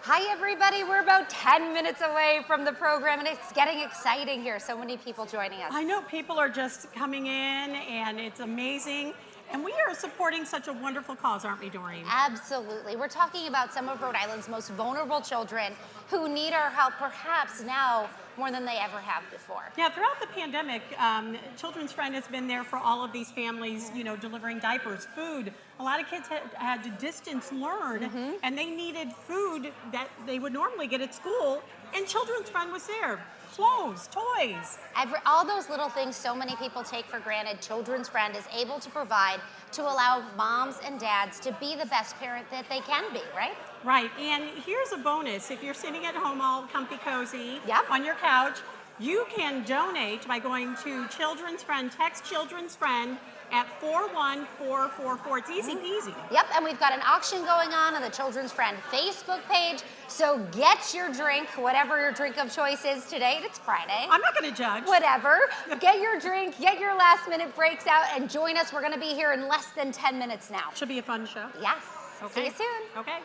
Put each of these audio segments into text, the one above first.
Hi, everybody. We're about 10 minutes away from the program, and it's getting exciting here. So many people joining us. I know people are just coming in, and it's amazing. And we are supporting such a wonderful cause, aren't we, Doreen? Absolutely. We're talking about some of Rhode Island's most vulnerable children who need our help perhaps now more than they ever have before. Yeah, throughout the pandemic, Children's Friend has been there for all of these families, you know, delivering diapers, food. A lot of kids had to distance learn, and they needed food that they would normally get at school, and Children's Friend was there. Clothes, toys. All those little things so many people take for granted, Children's Friend is able to provide to allow moms and dads to be the best parent that they can be, right? Right, and here's a bonus. If you're sitting at home all comfy cozy on your couch, you can donate by going to Children's Friend. Text Children's Friend at 41444. It's easy peasy. Yep, and we've got an auction going on the Children's Friend Facebook page. So get your drink, whatever your drink of choice is today. It's Friday. I'm not going to judge. Whatever. Get your drink, get your last minute breaks out, and join us. We're going to be here in less than 10 minutes now. Should be a fun show. Yes. Okay. See you soon. Okay.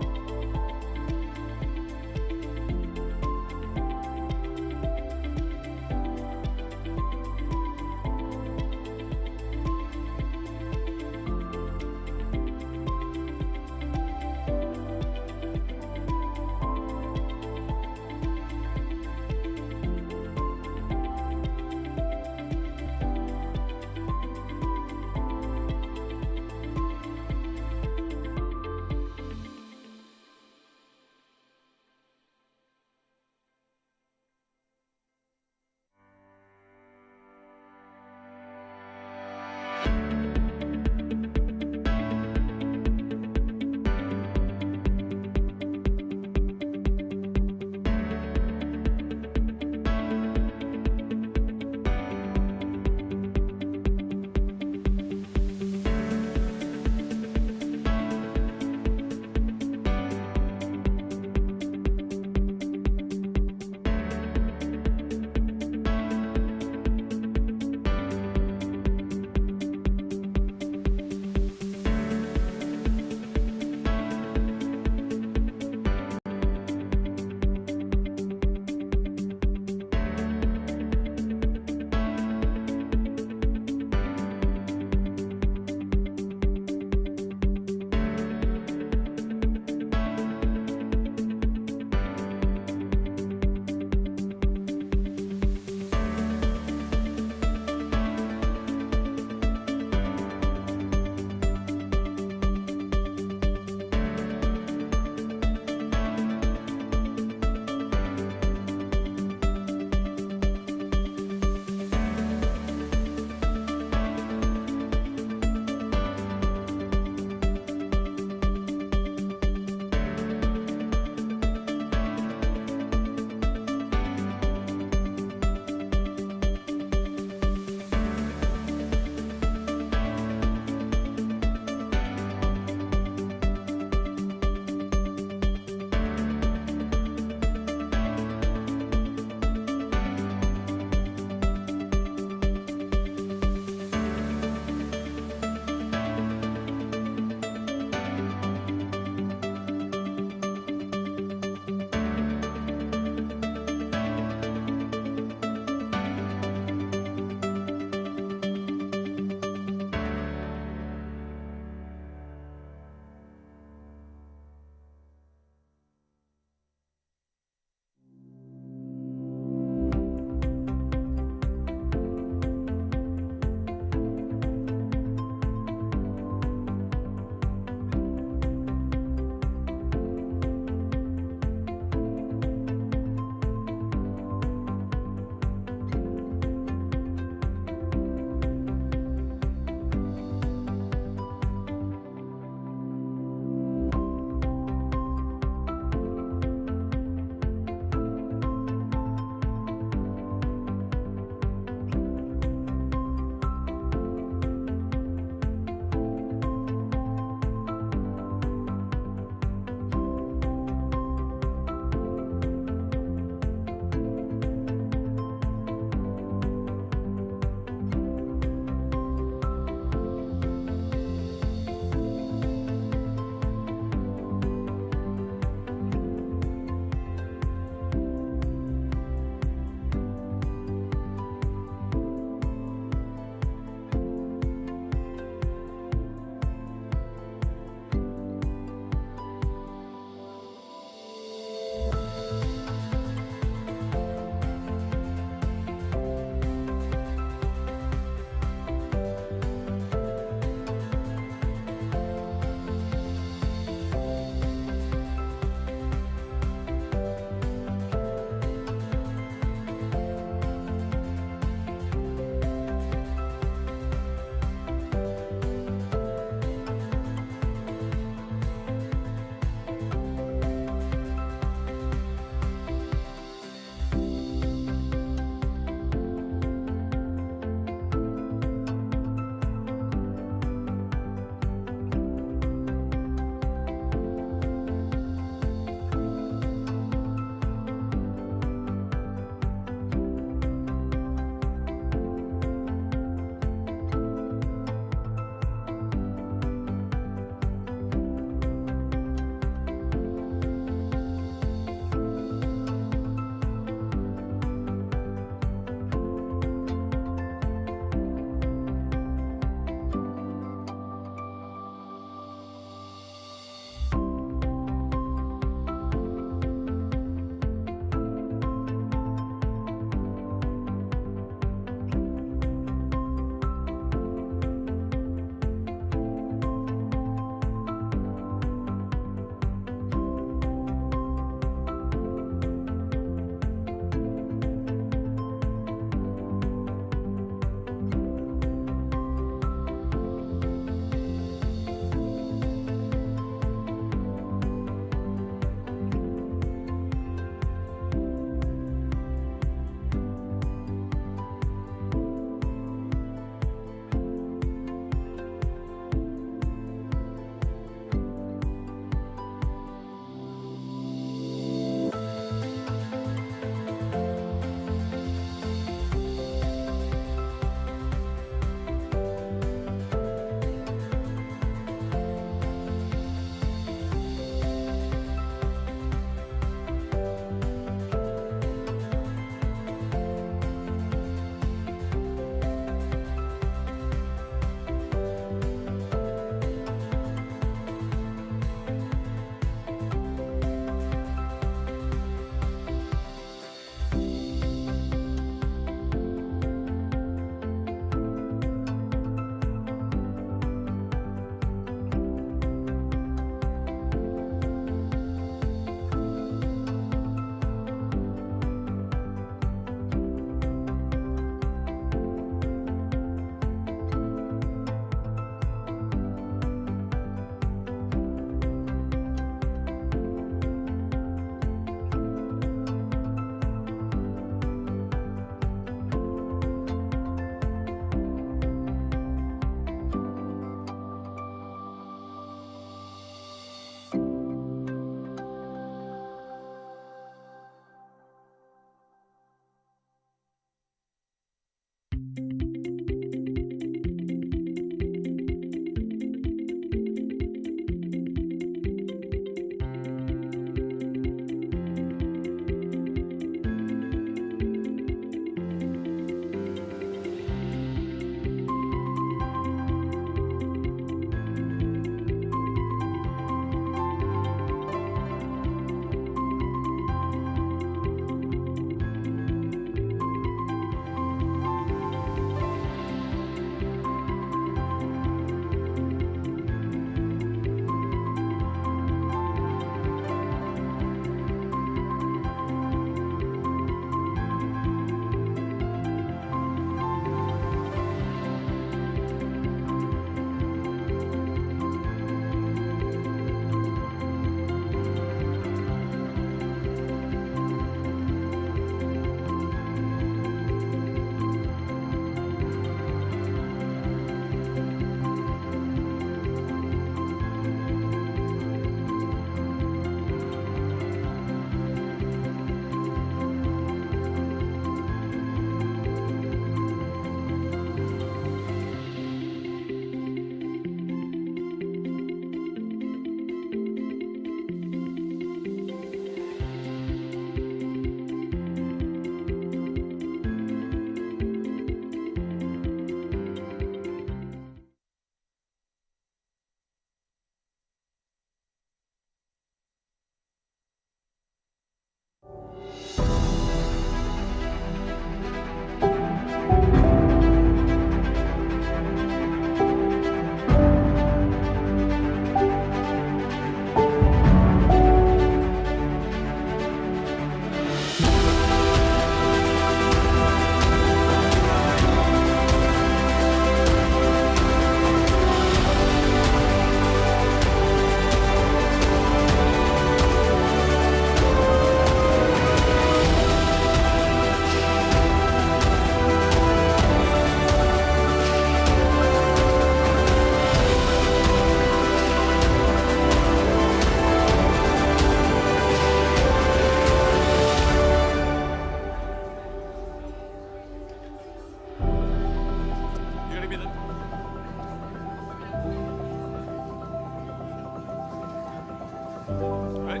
Right?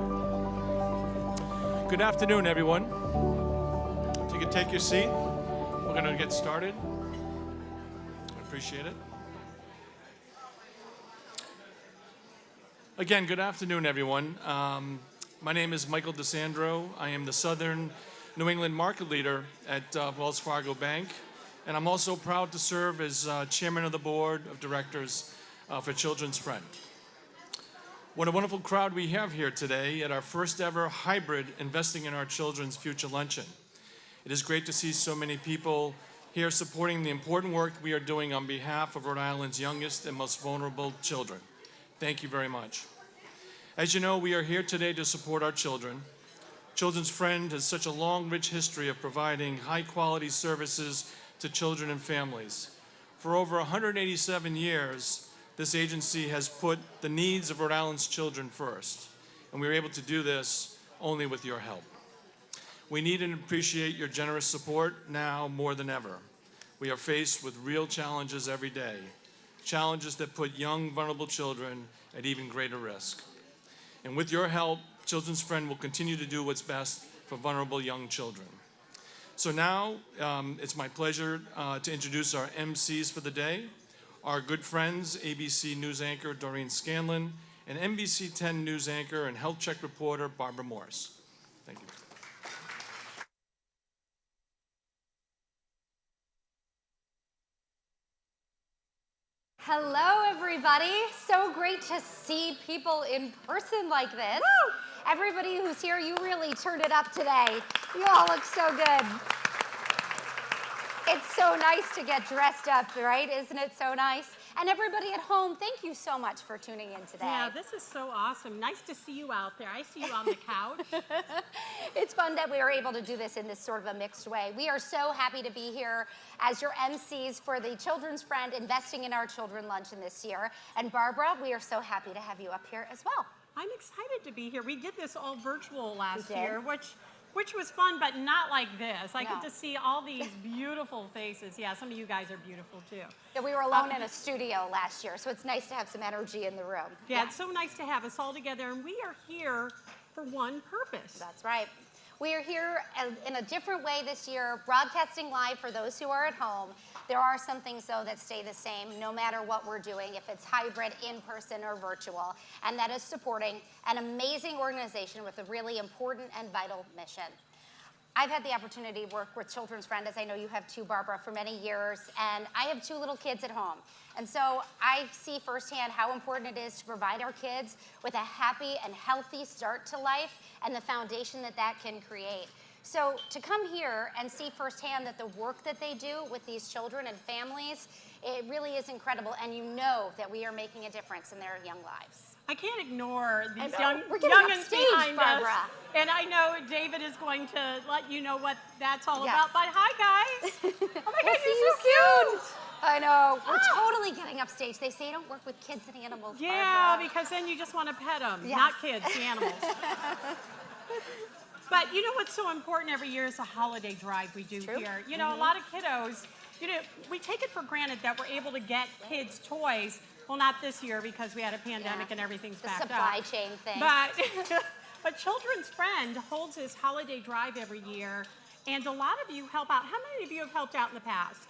Good afternoon, everyone. If you could take your seat, we're going to get started. I appreciate it. Again, good afternoon, everyone. My name is Michael DeSandro. I am the Southern New England market leader at Wells Fargo Bank, and I'm also proud to serve as chairman of the board of directors for Children's Friend. What a wonderful crowd we have here today at our first ever hybrid Investing in Our Children's Future Luncheon. It is great to see so many people here supporting the important work we are doing on behalf of Rhode Island's youngest and most vulnerable children. Thank you very much. As you know, we are here today to support our children. Children's Friend has such a long, rich history of providing high-quality services to children and families. For over 187 years, this agency has put the needs of Rhode Island's children first, and we are able to do this only with your help. We need and appreciate your generous support now more than ever. We are faced with real challenges every day, challenges that put young, vulnerable children at even greater risk. And with your help, Children's Friend will continue to do what's best for vulnerable young children. So now, it's my pleasure to introduce our MCs for the day. Our good friends, ABC News anchor Doreen Scanlon, and NBC 10 News anchor and Health Check reporter Barbara Morse. Thank you. Hello, everybody. So great to see people in person like this. Woo! Everybody who's here, you really turned it up today. You all look so good. It's so nice to get dressed up, right? Isn't it so nice? And everybody at home, thank you so much for tuning in today. Yeah, this is so awesome. Nice to see you out there. I see you on the couch. It's fun that we are able to do this in this sort of a mixed way. We are so happy to be here as your MCs for the Children's Friend Investing in Our Children Luncheon this year. And Barbara, we are so happy to have you up here as well. I'm excited to be here. We did this all virtual last year, which was fun, but not like this. I get to see all these beautiful faces. Yeah, some of you guys are beautiful too. Yeah, we were alone in a studio last year, so it's nice to have some energy in the room. Yeah, it's so nice to have us all together, and we are here for one purpose. That's right. We are here in a different way this year, broadcasting live for those who are at home. There are some things, though, that stay the same no matter what we're doing, if it's hybrid, in-person, or virtual, and that is supporting an amazing organization with a really important and vital mission. I've had the opportunity to work with Children's Friend, as I know you have too, Barbara, for many years, and I have 2 little kids at home. And so I see firsthand how important it is to provide our kids with a happy and healthy start to life and the foundation that that can create. So to come here and see firsthand that the work that they do with these children and families, it really is incredible, and you know that we are making a difference in their young lives. I can't ignore these youngins behind Barbara. us. And I know David is going to let you know what that's all Yes. about. But hi, guys. Oh my God, See you're you so cute. I know. We're totally getting upstage. They say don't work with kids and animals, Yeah, Barbara. because then you just want to pet them, Yes. not kids, the animals. But you know what's so important every year is the holiday drive we do here. You know, a lot of kiddos, you know, we take it for granted that we're able to get kids toys. Well, not this year because we had a pandemic and everything's backed up. The supply chain thing. But Children's Friend holds this holiday drive every year, and a lot of you help out. How many of you have helped out in the past?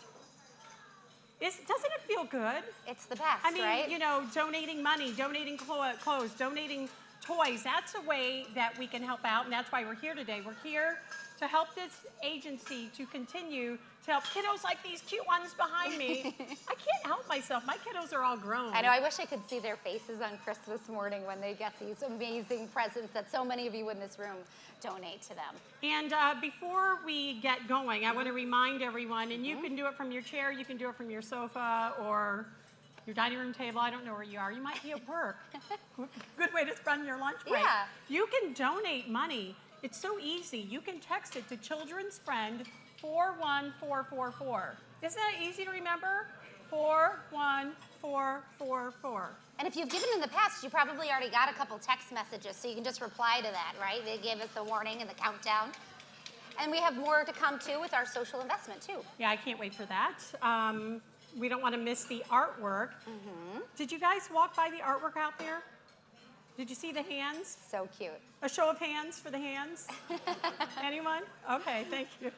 Doesn't it feel good? It's the best, I mean, right? you know, donating money, donating clothes, donating toys. That's a way that we can help out, and that's why we're here today. We're here to help this agency to continue to help kiddos like these cute ones behind me. I can't help myself. My kiddos are all grown. I know. I wish I could see their faces on Christmas morning when they get these amazing presents that so many of you in this room donate to them. And before we get going, I want to remind everyone, and you can do it from your chair, you can do it from your sofa or your dining room table. I don't know where you are. You might be at work. Good way to spend your lunch break. Yeah. You can donate money. It's so easy. You can text it to Children's Friend 41444. Isn't that easy to remember? 41444. And if you've given in the past, you probably already got a couple text messages, so you can just reply to that, right? They gave us the warning and the countdown. And we have more to come, too, with our social investment, too. Yeah, I can't wait for that. We don't want to miss the artwork. Did you guys walk by the artwork out there? Did you see the hands? So cute. A show of hands for the hands? Anyone? Okay, thank you.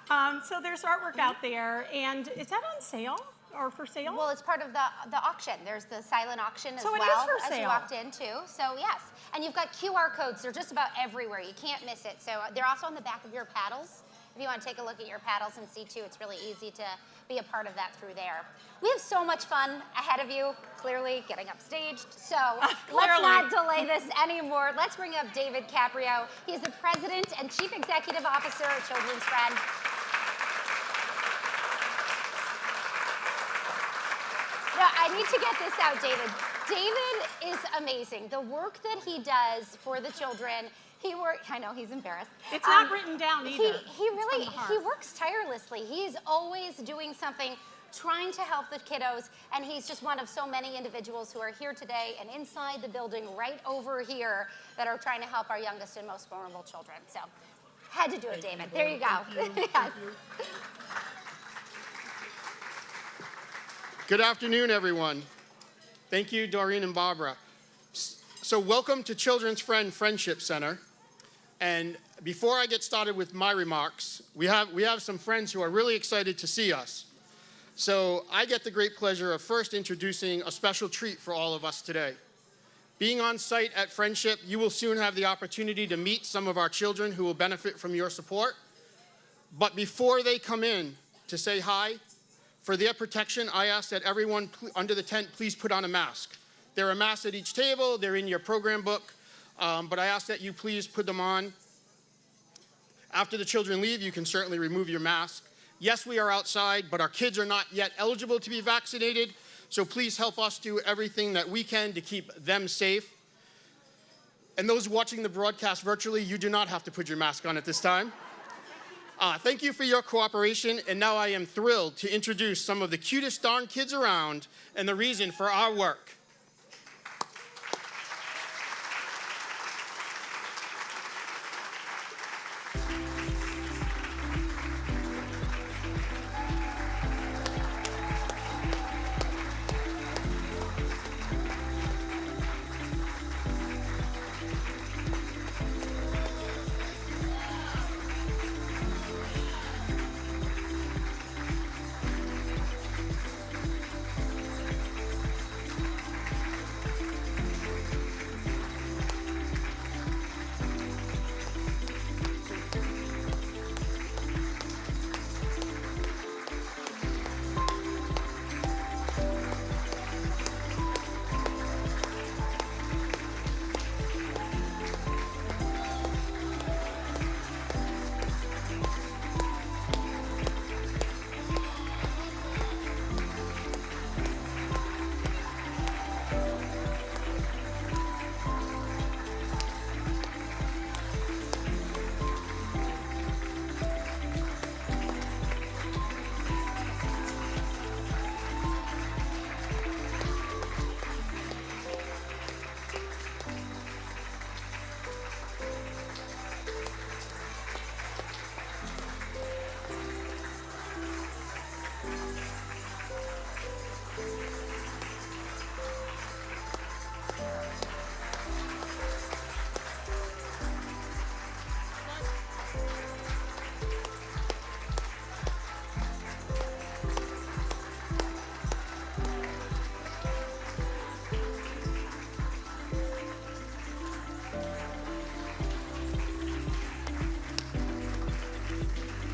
So there's artwork out there, and is that on sale or for sale? Well, it's part of the auction. There's the silent auction as So it well is for as you sale. walked in too. So yes, and you've got QR codes. They're just about everywhere. You can't miss it. So they're also on the back of your paddles. If you want to take a look at your paddles and see too, it's really easy to be a part of that through there. We have so much fun ahead of you, clearly getting upstaged. So let's not delay this anymore. Let's bring up David Caprio. He's the President and Chief Executive Officer of Children's Friend. No, I need to get this out, David. David is amazing. The work that he does for the children, I know he's embarrassed. It's not written down either. He works tirelessly. He's always doing something, trying to help the kiddos, and he's just one of so many individuals who are here today and inside the building right over here that are trying to help our youngest and most vulnerable children. So, had to do it, David. There you go. Yes. Good afternoon, everyone. Thank you, Doreen and Barbara. So welcome to Children's Friend Friendship Center. And before I get started with my remarks, we have some friends who are really excited to see us. So I get the great pleasure of first introducing a special treat for all of us today. Being on site at Friendship, you will soon have the opportunity to meet some of our children who will benefit from your support. But before they come in to say hi, for their protection, I ask that everyone under the tent please put on a mask. There are masks at each table, they're in your program book, but I ask that you please put them on. After the children leave, you can certainly remove your mask. Yes, we are outside, but our kids are not yet eligible to be vaccinated, so please help us do everything that we can to keep them safe. And those watching the broadcast virtually, you do not have to put your mask on at this time. Thank you for your cooperation, and now I am thrilled to introduce some of the cutest darn kids around and the reason for our work.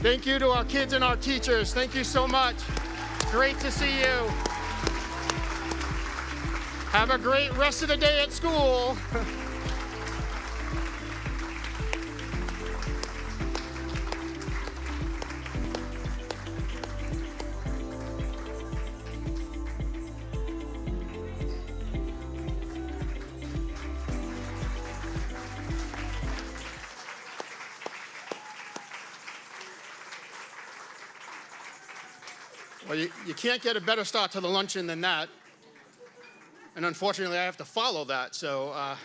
Thank you to our kids and our teachers. Thank you so much. Great to see you. Have a great rest of the day at school. Well, you can't get a better start to the luncheon than that. And unfortunately, I have to follow that. So I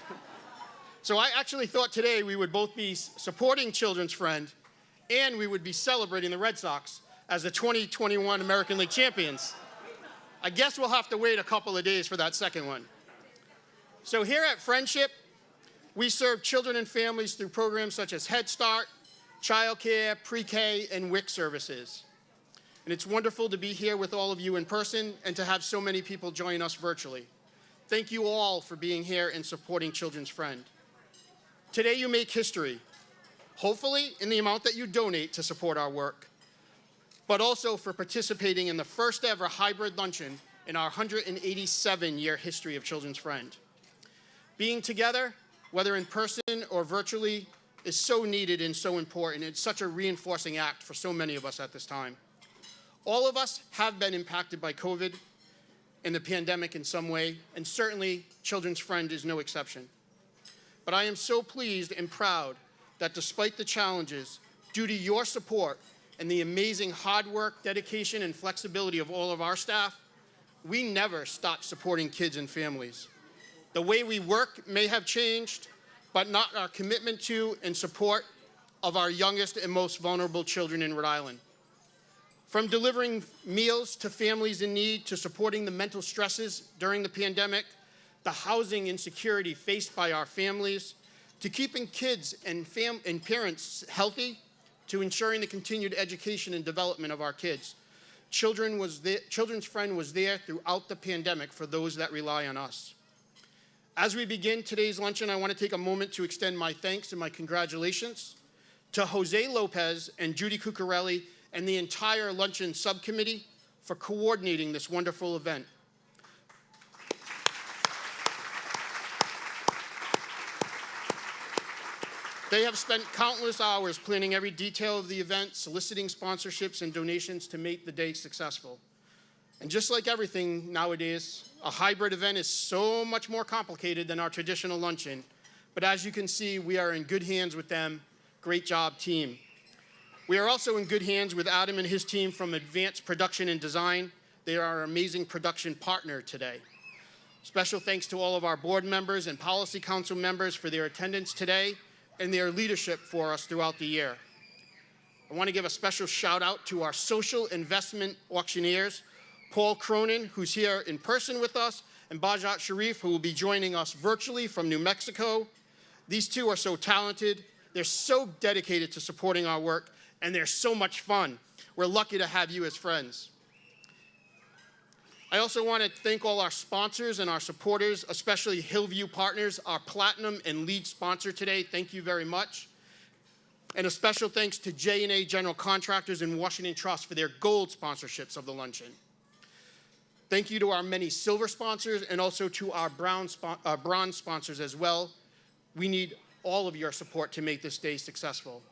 actually thought today we would both be supporting Children's Friend and we would be celebrating the Red Sox as the 2021 American League champions. I guess we'll have to wait a couple of days for that second one. So here at Friendship, we serve children and families through programs such as Head Start, childcare, pre-K, and WIC services. And it's wonderful to be here with all of you in person and to have so many people join us virtually. Thank you all for being here and supporting Children's Friend. Today you make history, hopefully in the amount that you donate to support our work, but also for participating in the first ever hybrid luncheon in our 187-year history of Children's Friend. Being together, whether in person or virtually, is so needed and so important. It's such a reinforcing act for so many of us at this time. All of us have been impacted by COVID and the pandemic in some way, and certainly Children's Friend is no exception. But I am so pleased and proud that despite the challenges, due to your support and the amazing hard work, dedication, and flexibility of all of our staff, we never stopped supporting kids and families. The way we work may have changed, but not our commitment to and support of our youngest and most vulnerable children in Rhode Island. From delivering meals to families in need, to supporting the mental stresses during the pandemic, the housing insecurity faced by our families, to keeping kids and parents healthy, to ensuring the continued education and development of our kids. Children's Friend was there throughout the pandemic for those that rely on us. As we begin today's luncheon, I want to take a moment to extend my thanks and my congratulations to Jose Lopez and Judy Cuccarelli and the entire luncheon subcommittee for coordinating this wonderful event. They have spent countless hours planning every detail of the event, soliciting sponsorships and donations to make the day successful. And just like everything nowadays, a hybrid event is so much more complicated than our traditional luncheon. But as you can see, we are in good hands with them. Great job, team. We are also in good hands with Adam and his team from Advanced Production and Design. They are our amazing production partner today. Special thanks to all of our board members and policy council members for their attendance today and their leadership for us throughout the year. I want to give a special shout out to our social investment auctioneers, Paul Cronin, who's here in person with us, and Bajat Sharif, who will be joining us virtually from New Mexico. These two are so talented. They're so dedicated to supporting our work, and they're so much fun. We're lucky to have you as friends. I also want to thank all our sponsors and our supporters, especially Hillview Partners, our platinum and lead sponsor today. Thank you very much. And a special thanks to J&A General Contractors and Washington Trust for their gold sponsorships of the luncheon. Thank you to our many silver sponsors and also to our bronze sponsors as well. We need all of your support to make this day successful.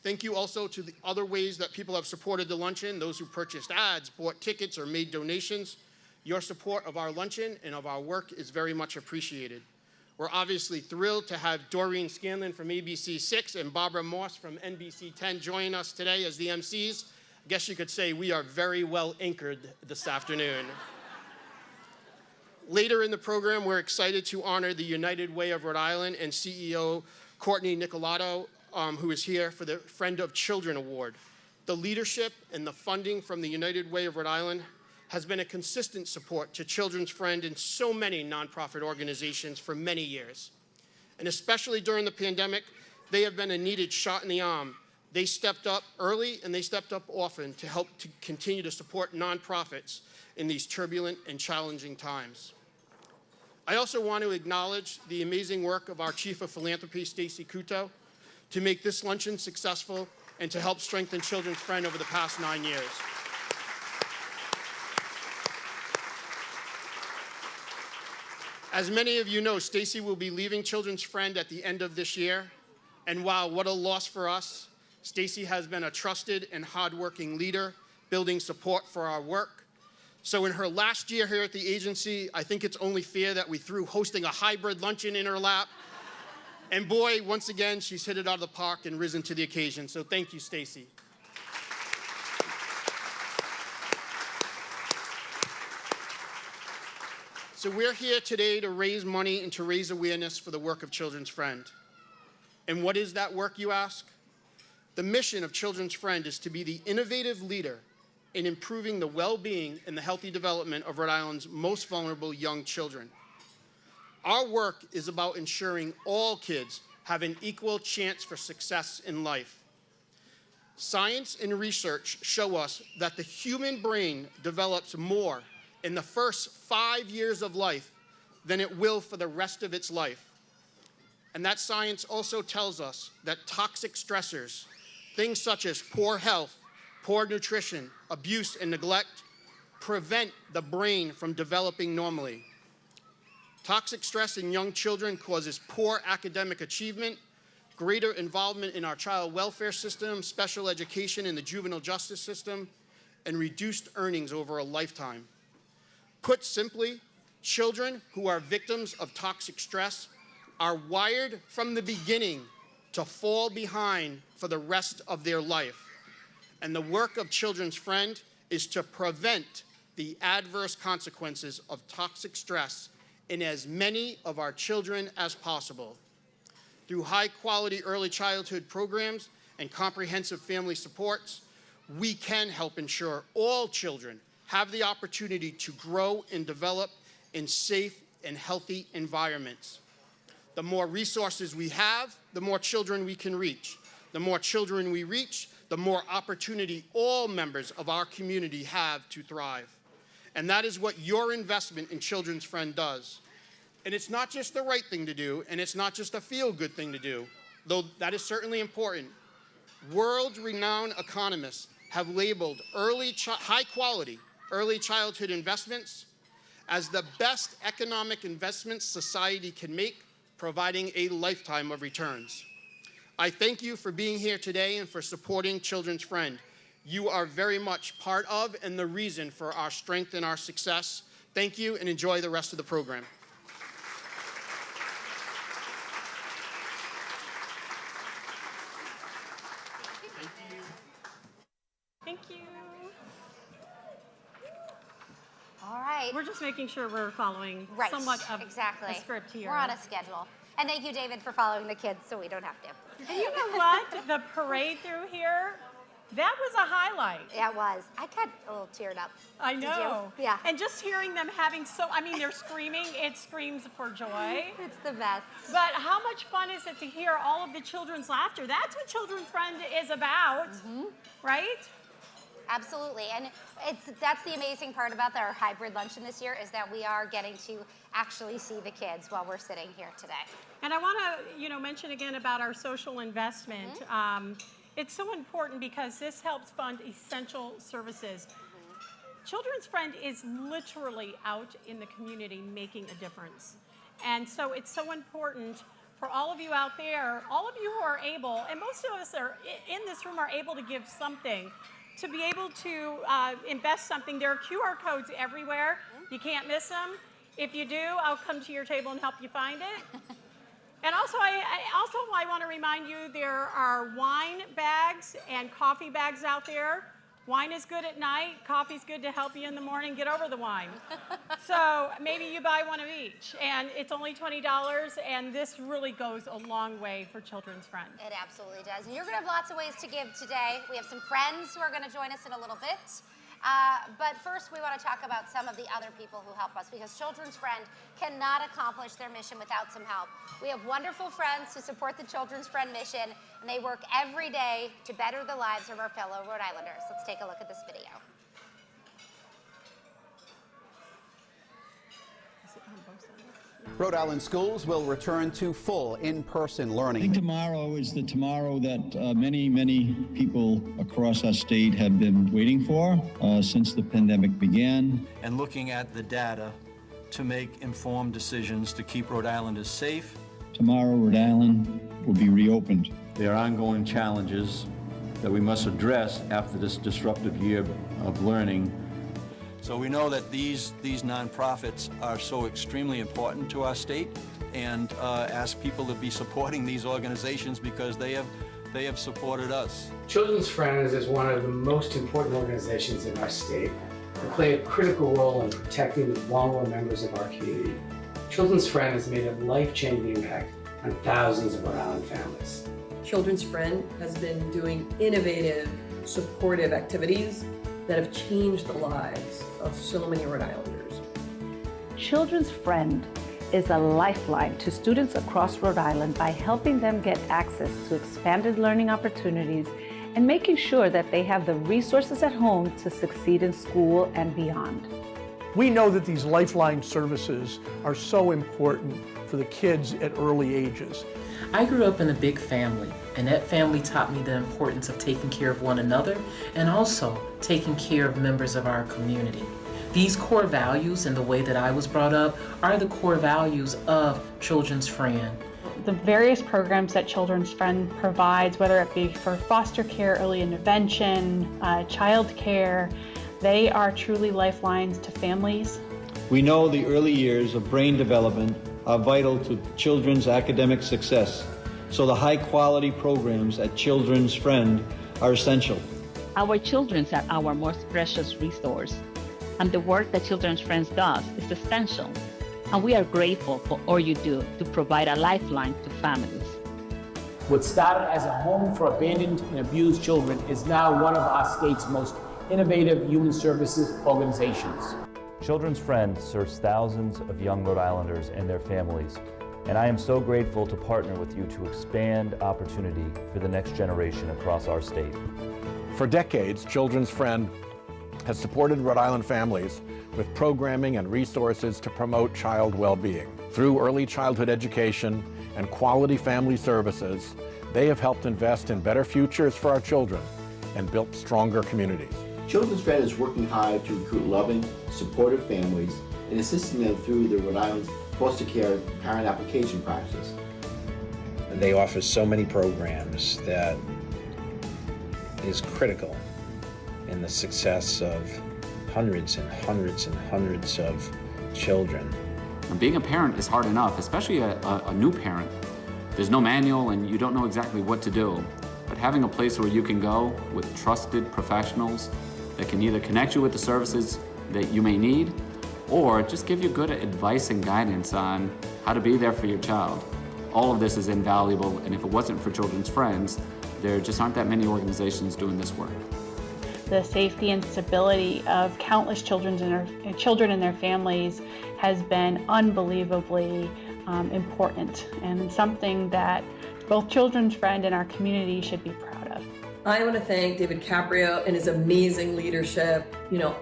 Thank you also to the other ways that people have supported the luncheon, those who purchased ads, bought tickets, or made donations. Your support of our luncheon and of our work is very much appreciated. We're obviously thrilled to have Doreen Scanlon from ABC 6 and Barbara Moss from NBC 10 join us today as the MCs. I guess you could say we are very well anchored this afternoon. Later in the program, we're excited to honor the United Way of Rhode Island and CEO Courtney Nicolato, who is here for the Friend of Children Award. The leadership and the funding from the United Way of Rhode Island has been a consistent support to Children's Friend and so many nonprofit organizations for many years. And especially during the pandemic, they have been a needed shot in the arm. They stepped up early and they stepped up often to help to continue to support nonprofits in these turbulent and challenging times. I also want to acknowledge the amazing work of our Chief of Philanthropy, Stacy Couto, to make this luncheon successful and to help strengthen Children's Friend over the past 9 years. As many of you know, Stacy will be leaving Children's Friend at the end of this year. And wow, what a loss for us. Stacy has been a trusted and hardworking leader, building support for our work. So in her last year here at the agency, I think it's only fair that we threw hosting a hybrid luncheon in her lap. And boy, once again, she's hit it out of the park and risen to the occasion. So thank you, Stacy. So we're here today to raise money and to raise awareness for the work of Children's Friend. And what is that work, you ask? The mission of Children's Friend is to be the innovative leader in improving the well-being and the healthy development of Rhode Island's most vulnerable young children. Our work is about ensuring all kids have an equal chance for success in life. Science and research show us that the human brain develops more in the first 5 years of life than it will for the rest of its life. And that science also tells us that toxic stressors, things such as poor health, poor nutrition, abuse, and neglect, prevent the brain from developing normally. Toxic stress in young children causes poor academic achievement, greater involvement in our child welfare system, special education in the juvenile justice system, and reduced earnings over a lifetime. Put simply, children who are victims of toxic stress are wired from the beginning to fall behind for the rest of their life. And the work of Children's Friend is to prevent the adverse consequences of toxic stress in as many of our children as possible. Through high-quality early childhood programs and comprehensive family supports, we can help ensure all children have the opportunity to grow and develop in safe and healthy environments. The more resources we have, the more children we can reach. The more children we reach, the more opportunity all members of our community have to thrive. And that is what your investment in Children's Friend does. And it's not just the right thing to do, and it's not just a feel-good thing to do, though that is certainly important. World-renowned economists have labeled high-quality early childhood investments as the best economic investments society can make, providing a lifetime of returns. I thank you for being here today and for supporting Children's Friend. You are very much part of and the reason for our strength and our success. Thank you, and enjoy the rest of the program. Thank you. All right. We're just making sure we're following Right, somewhat of exactly. a script here. We're on a schedule. And thank you, David, for following the kids so we don't have to. And you know what? The parade through here, that was a highlight. Yeah, it was. I got a little teared up. I Did know. you? Yeah. And just hearing them having they're screaming, it screams for joy. It's the best. But how much fun is it to hear all of the children's laughter? That's what Children's Friend is about, right? Absolutely, and that's the amazing part about our hybrid luncheon this year is that we are getting to actually see the kids while we're sitting here today. And I want to, mention again about our social investment. It's so important because this helps fund essential services. Children's Friend is literally out in the community making a difference. And so it's so important for all of you out there, all of you who are able, and most of us are in this room are able to give something, to be able to invest something. There are QR codes everywhere. You can't miss them. If you do, I'll come to your table and help you find it. And also, I want to remind you there are wine bags and coffee bags out there. Wine is good at night. Coffee's good to help you in the morning. Get over the wine. So maybe you buy one of each. And it's only $20, and this really goes a long way for Children's Friend. It absolutely does. And you're going to have lots of ways to give today. We have some friends who are going to join us in a little bit. But first, we want to talk about some of the other people who help us, because Children's Friend cannot accomplish their mission without some help. We have wonderful friends who support the Children's Friend mission, and they work every day to better the lives of our fellow Rhode Islanders. Let's take a look at this video. Rhode Island schools will return to full in-person learning. I think tomorrow is the tomorrow that many, many people across our state have been waiting for since the pandemic began. And looking at the data to make informed decisions to keep Rhode Islanders safe. Tomorrow, Rhode Island will be reopened. There are ongoing challenges that we must address after this disruptive year of learning. So we know that these nonprofits are so extremely important to our state, and ask people to be supporting these organizations because they have supported us. Children's Friends is one of the most important organizations in our state and play a critical role in protecting the vulnerable members of our community. Children's Friend has made a life-changing impact on thousands of Rhode Island families. Children's Friend has been doing innovative, supportive activities that have changed the lives of so many Rhode Islanders. Children's Friend is a lifeline to students across Rhode Island by helping them get access to expanded learning opportunities and making sure that they have the resources at home to succeed in school and beyond. We know that these lifeline services are so important for the kids at early ages. I grew up in a big family, and that family taught me the importance of taking care of one another and also taking care of members of our community. These core values and the way that I was brought up are the core values of Children's Friend. The various programs that Children's Friend provides, whether it be for foster care, early intervention, child care, they are truly lifelines to families. We know the early years of brain development are vital to children's academic success, so the high-quality programs at Children's Friend are essential. Our children are our most precious resource, and the work that Children's Friends does is essential, and we are grateful for all you do to provide a lifeline to families. What started as a home for abandoned and abused children is now one of our state's most innovative human services organizations. Children's Friend serves thousands of young Rhode Islanders and their families, and I am so grateful to partner with you to expand opportunity for the next generation across our state. For decades, Children's Friend has supported Rhode Island families with programming and resources to promote child well-being. Through early childhood education and quality family services, they have helped invest in better futures for our children and built stronger communities. Children's Friend is working hard to recruit loving, supportive families and assisting them through the Rhode Island foster care parent application process. They offer so many programs that is critical in the success of hundreds and hundreds and hundreds of children. Being a parent is hard enough, especially a new parent. There's no manual and you don't know exactly what to do. But having a place where you can go with trusted professionals that can either connect you with the services that you may need or just give you good advice and guidance on how to be there for your child. All of this is invaluable, and if it wasn't for Children's Friends, there just aren't that many organizations doing this work. The safety and stability of countless children and their families has been unbelievably important, and something that both Children's Friend and our community should be proud of. I want to thank David Caprio and his amazing leadership,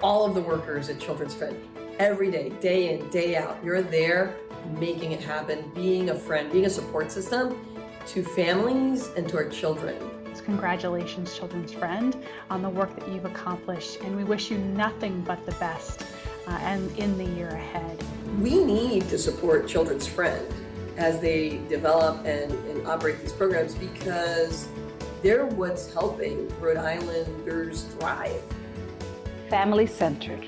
all of the workers at Children's Friend. Every day, day in, day out, you're there making it happen, being a friend, being a support system to families and to our children. Congratulations, Children's Friend, on the work that you've accomplished, and we wish you nothing but the best and in the year ahead. We need to support Children's Friend as they develop and operate these programs because they're what's helping Rhode Islanders thrive. Family-centered.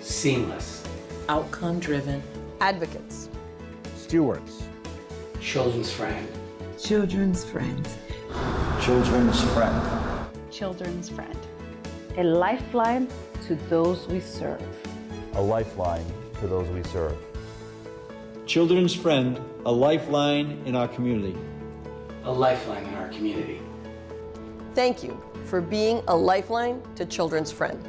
Seamless. Outcome-driven. Advocates. Stewards. Children's Friend. Children's Friend. Children's Friend. Children's Friend. A lifeline to those we serve. A lifeline to those we serve. Children's Friend, a lifeline in our community. A lifeline in our community. Thank you for being a lifeline to Children's Friend.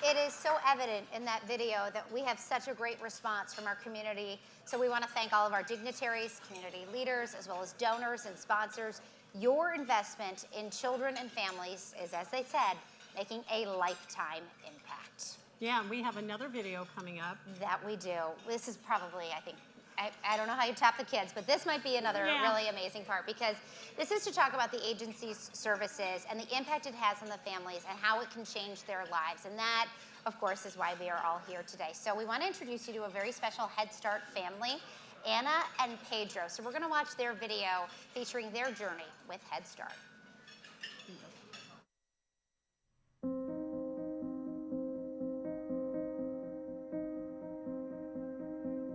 It is so evident in that video that we have such a great response from our community. So we want to thank all of our dignitaries, community leaders, as well as donors and sponsors. Your investment in children and families is, as they said, making a lifetime impact. Yeah, we have another video coming up. That we do. This is probably, I think, I don't know how you top the kids, but this might be another really amazing part because this is to talk about the agency's services and the impact it has on the families and how it can change their lives. And that, of course, is why we are all here today. So we want to introduce you to a very special Head Start family, Anna and Pedro. So we're going to watch their video featuring their journey with Head Start.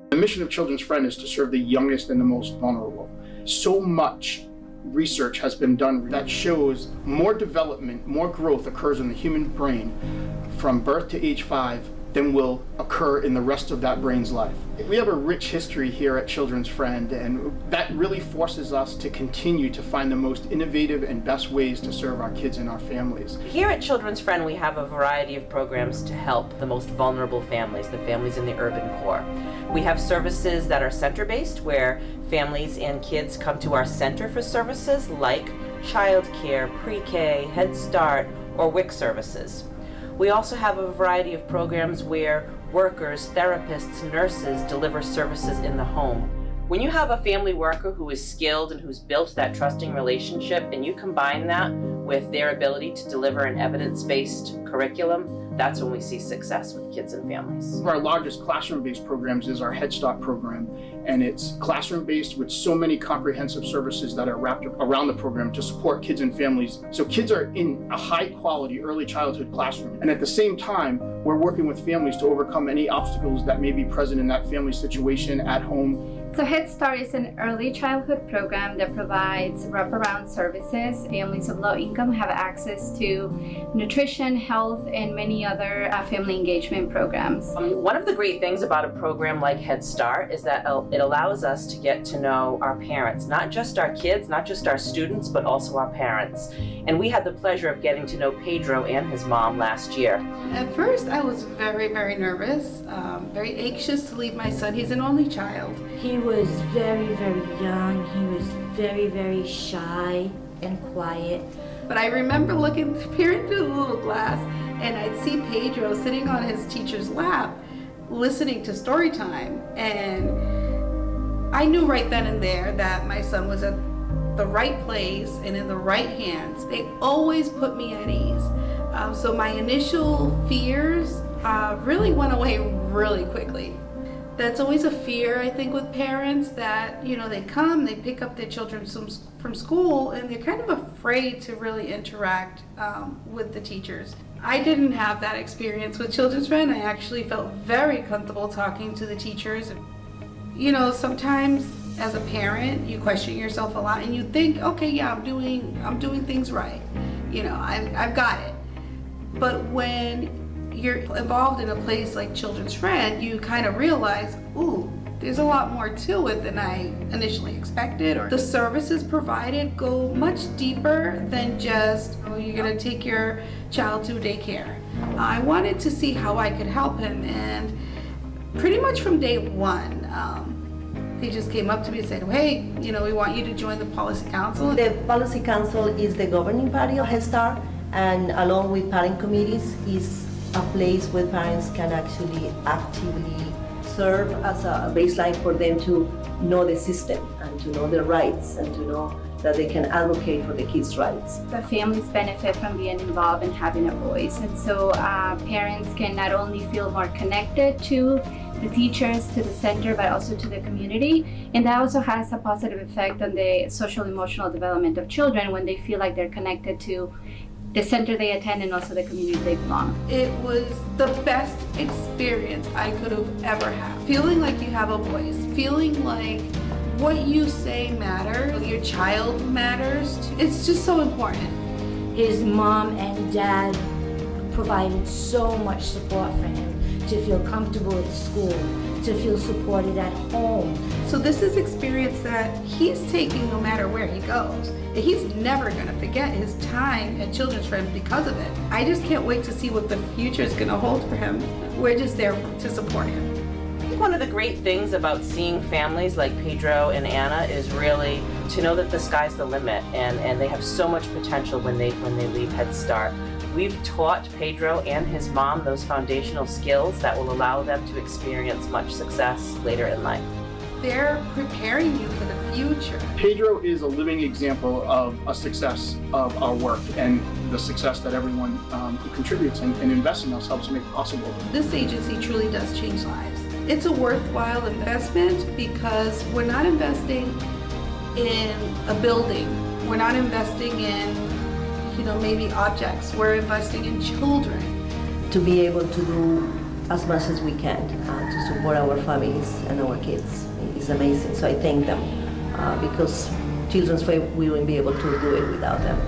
The mission of Children's Friend is to serve the youngest and the most vulnerable. So much research has been done that shows more development, more growth occurs in the human brain from birth to age 5 than will occur in the rest of that brain's life. We have a rich history here at Children's Friend, and that really forces us to continue to find the most innovative and best ways to serve our kids and our families. Here at Children's Friend, we have a variety of programs to help the most vulnerable families, the families in the urban core. We have services that are center-based, where families and kids come to our center for services like childcare, pre-K, Head Start, or WIC services. We also have a variety of programs where workers, therapists, nurses deliver services in the home. When you have a family worker who is skilled and who's built that trusting relationship, and you combine that with their ability to deliver an evidence-based curriculum, that's when we see success with kids and families. One of our largest classroom-based programs is our Head Start program, and it's classroom-based with so many comprehensive services that are wrapped around the program to support kids and families. So kids are in a high-quality early childhood classroom, and at the same time, we're working with families to overcome any obstacles that may be present in that family situation at home. So Head Start is an early childhood program that provides wraparound services. Families of low income have access to nutrition, health, and many other family engagement programs. One of the great things about a program like Head Start is that it allows us to get to know our parents, not just our kids, not just our students, but also our parents. And we had the pleasure of getting to know Pedro and his mom last year. At first, I was very, very nervous, very anxious to leave my son. He's an only child. He was very, very young. He was very, very shy and quiet. But I remember looking peer into the little glass, and I'd see Pedro sitting on his teacher's lap, listening to story time. And I knew right then and there that my son was at the right place and in the right hands. They always put me at ease. So my initial fears really went away really quickly. That's always a fear, I think, with parents, that, you know, they come, they pick up their children from school, and they're kind of afraid to really interact with the teachers. I didn't have that experience with Children's Friend. I actually felt very comfortable talking to the teachers. You know, sometimes as a parent, you question yourself a lot, and you think, okay, yeah, I'm doing things right. You know, I've got it. But when you're involved in a place like Children's Friend, you kind of realize, ooh, there's a lot more to it than I initially expected. Or the services provided go much deeper than just, oh, you're gonna take your child to daycare. I wanted to see how I could help him, and pretty much from day one, they just came up to me and said, hey, you know, we want you to join the Policy Council. The Policy Council is the governing body of Head Start, and along with parent committees is a place where parents can actually actively serve as a baseline for them to know the system and to know their rights and to know that they can advocate for the kids' rights. The families benefit from being involved and having a voice, and so parents can not only feel more connected to the teachers, to the center, but also to the community. And that also has a positive effect on the social emotional development of children when they feel like they're connected to the center they attend and also the community they belong. It was the best experience I could have ever had. Feeling like you have a voice, feeling like what you say matters, your child matters. It's just so important. His mom and dad provided so much support for him to feel comfortable at school, to feel supported at home. So this is experience that he's taking no matter where he goes. He's never gonna forget his time at Children's Friend because of it. I just can't wait to see what the future is gonna hold for him. We're just there to support him. I think one of the great things about seeing families like Pedro and Anna is really to know that the sky's the limit, and they have so much potential when they leave Head Start. We've taught Pedro and his mom those foundational skills that will allow them to experience much success later in life. They're preparing you for the future. Pedro is a living example of a success of our work and the success that everyone who contributes and invests in us helps make possible. This agency truly does change lives. It's a worthwhile investment because we're not investing in a building. We're not investing in, you know, maybe objects. We're investing in children. To be able to do as much as we can to support our families and our kids is amazing. So I thank them because Children's Friend, we wouldn't be able to do it without them.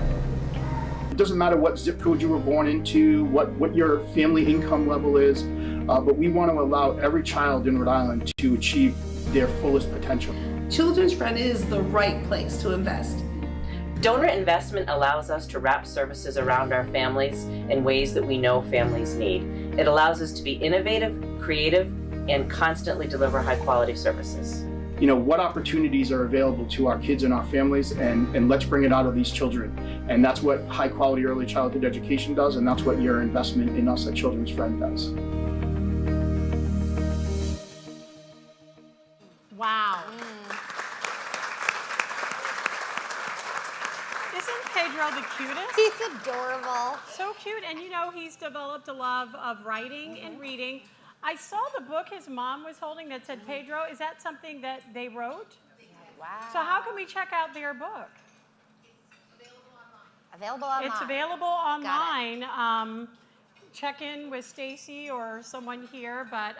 It doesn't matter what zip code you were born into, what your family income level is. but we want to allow every child in Rhode Island to achieve their fullest potential. Children's Friend is the right place to invest. Donor investment allows us to wrap services around our families in ways that we know families need. It allows us to be innovative, creative, and constantly deliver high quality services. You know, what opportunities are available to our kids and our families, and let's bring it out of these children. And that's what high quality early childhood education does, and that's what your investment in us at Children's Friend does. Wow. Isn't Pedro the cutest? He's adorable. So cute. And you know, he's developed a love of writing and reading. I saw the book his mom was holding that said Pedro. Is that something that they wrote? Wow. So how can we check out their book? Available online. It's available online. Check in with Stacy or someone here, but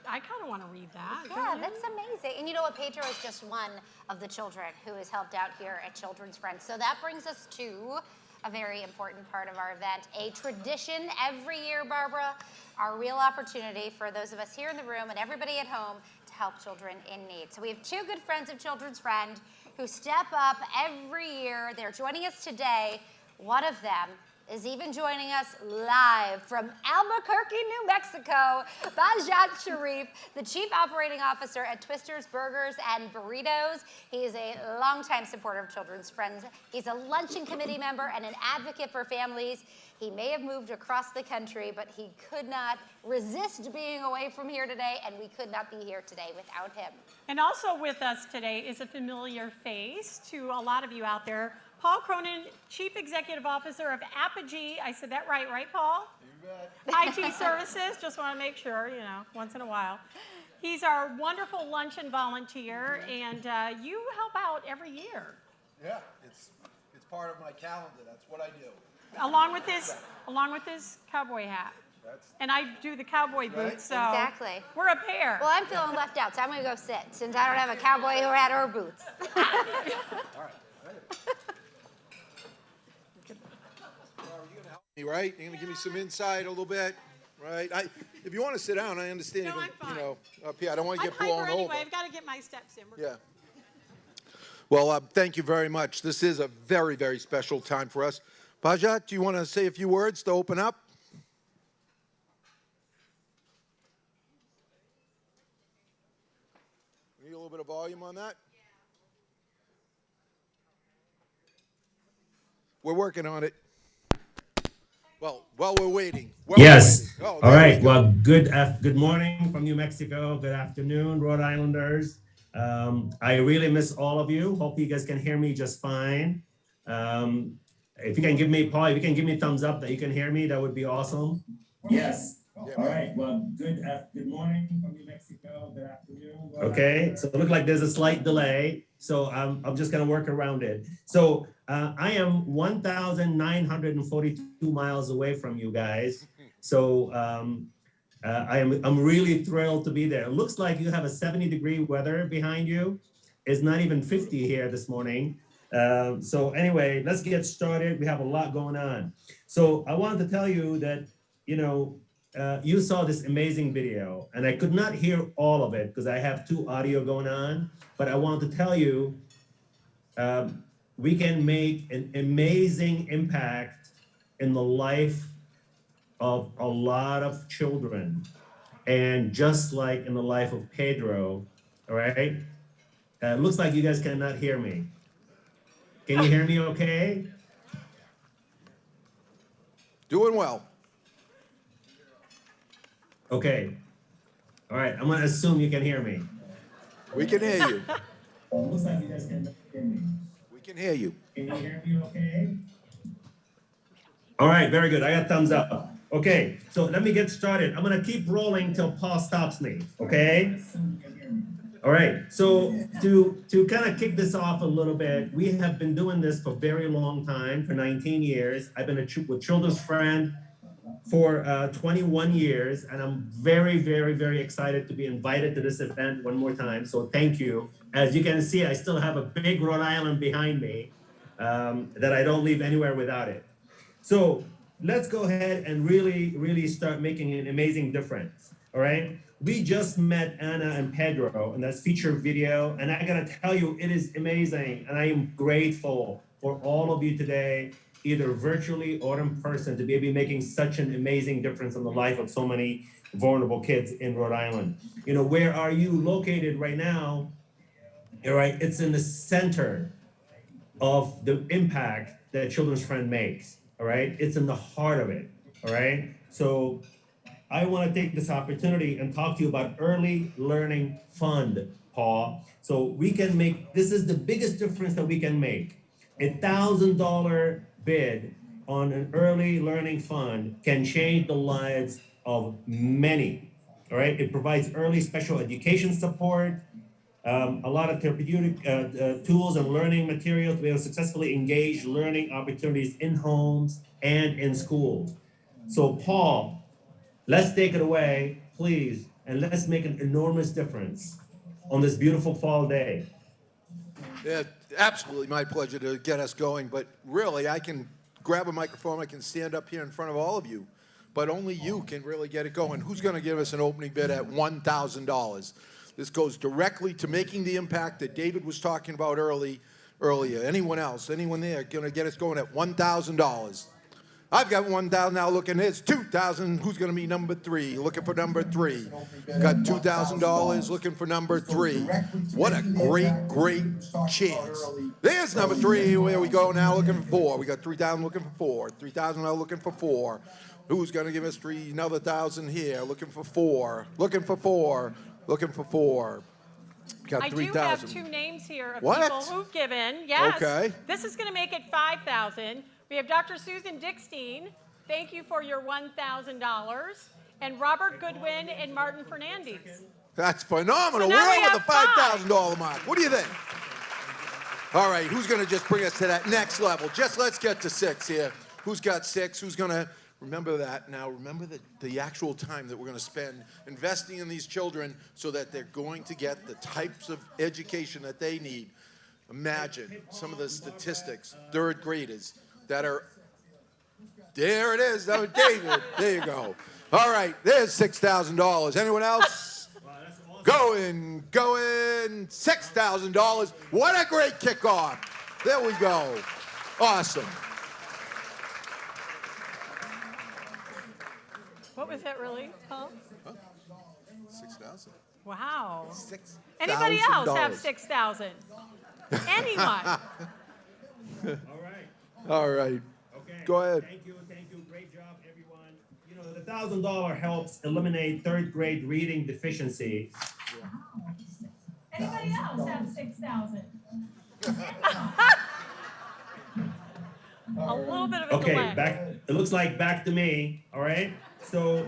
I kind of want to read that. Yeah, that's amazing. And you know what? Pedro is just one of the children who has helped out here at Children's Friend. So that brings us to a very important part of our event, a tradition every year, Barbara, our real opportunity for those of us here in the room and everybody at home to help children in need. So we have two good friends of Children's Friend who step up every year. They're joining us today. One of them is even joining us live from Albuquerque, New Mexico, Bajat Sharif, the Chief Operating Officer at Twister's Burgers and Burritos. He is a longtime supporter of Children's Friends. He's a luncheon committee member and an advocate for families. He may have moved across the country, but he could not resist being away from here today, and we could not be here today without him. And also with us today is a familiar face to a lot of you out there, Paul Cronin, Chief Executive Officer of Apogee. I said that right, Paul? You bet. IT Services, just want to make sure, you know, once in a while. He's our wonderful luncheon volunteer, and you help out every year. Yeah, it's part of my calendar. That's what I do. Along with his cowboy hat. And I do the cowboy boots, so exactly. We're a pair. Well, I'm feeling left out, so I'm going to go sit, since I don't have a cowboy hat or boots. All right. Right? You're going to give me some insight a little bit, right? If you want to sit down, I understand. No, you know, up here. I don't want to get blown over. Anyway, I've got to get my steps in. Yeah. Well, thank you very much. This is a very, very special time for us. Bajat, do you want to say a few words to open up? Need a little bit of volume on that? We're working on it. Well, while we're waiting. Yes. Oh, all right. Well, good morning from New Mexico. Good afternoon, Rhode Islanders. I really miss all of you. Hope you guys can hear me just fine. If you can give me, Paul, if you can give me a thumbs up that you can hear me, that would be awesome. Yes. All right. Well, good morning from New Mexico. Good afternoon. Okay. So it looks like there's a slight delay. So I'm just going to work around it. So I am 1,942 miles away from you guys. So I'm really thrilled to be there. It looks like you have a 70-degree weather behind you. It's not even 50 here this morning. So anyway, let's get started. We have a lot going on. So I wanted to tell you that, you know, you saw this amazing video, and I could not hear all of it because I have two audio going on, but I want to tell you, we can make an amazing impact in the life of a lot of children. And just like in the life of Pedro, all right? It looks like you guys cannot hear me. Can you hear me okay? Doing well. Okay. All right, I'm gonna assume you can hear me. We can hear you. Looks like you guys cannot hear me. We can hear you. Can you hear me okay? All right, very good. I got thumbs up. Okay, so let me get started. I'm gonna keep rolling till Paul stops me, okay? All right, so to kind of kick this off a little bit, we have been doing this for a very long time, for 19 years. I've been with Children's Friend for 21 years, and I'm very, very, very excited to be invited to this event one more time, so thank you. As you can see, I still have a big Rhode Island behind me that I don't leave anywhere without it. So let's go ahead and really, really start making an amazing difference. all right? We just met Anna and Pedro, and that's featured video, and I gotta tell you, it is amazing, and I am grateful for all of you today, either virtually or in person, to be making such an amazing difference in the life of so many vulnerable kids in Rhode Island. You know, where are you located right now? All right, it's in the center of the impact that Children's Friend makes, all right? It's in the heart of it, all right? So I want to take this opportunity and talk to you about Early Learning Fund, Paul. So we can make, this is the biggest difference that we can make. $1,000 bid on an early learning fund can change the lives of many, all right? It provides early special education support, a lot of therapeutic tools and learning materials to be able to successfully engage learning opportunities in homes and in schools. So Paul, let's take it away, please, and let's make an enormous difference on this beautiful fall day. Yeah, absolutely my pleasure to get us going, but really I can grab a microphone, I can stand up here in front of all of you, but only you can really get it going. Who's going to give us an opening bid at $1,000? This goes directly to making the impact that David was talking about earlier. Anyone else? Anyone there going to get us going at $1,000? I've got 1,000 now looking. It's 2,000. Who's going to be number 3? Looking for number 3. Got $2,000 looking for number 3. What a great chance. There's number 3. Where we go now looking for 4. We got 3,000 looking for 4. 3,000 now looking for 4. Who's going to give us 3? Another 1,000 here. Looking for 4. Looking for 4. Looking for 4. Got I 3,000. do have 2 names here of What? people who've given. Yes. Okay. This is going to make it 5,000. We have Dr. Susan Dickstein. Thank you for your $1,000. And Robert Goodwin and Martin Fernandez. That's phenomenal. So now We're we over the have $5,000 mark. What do you think? All right, who's going to just bring us to that next level? Just let's get to 6 here. Who's got 6? Who's going to remember that? Now, remember the actual time that we're going to spend investing in these children so that they're going to get the types of education that they need. Imagine some of the statistics, 3rd graders that are, there it is, that was David. There you go. All right, there's $6,000. Anyone else? Going, $6,000. What a great kickoff. There we go. Awesome. What was that really, Paul? 6,000. Wow. $6,000. Anybody else have 6,000? Anyone? All right. Okay. Go ahead. Thank you. Great job, everyone. You know, the $1,000 helps eliminate 3rd grade reading deficiency. Anybody else have 6,000? A little bit of a Okay, delay. it looks like back to me. All right. So,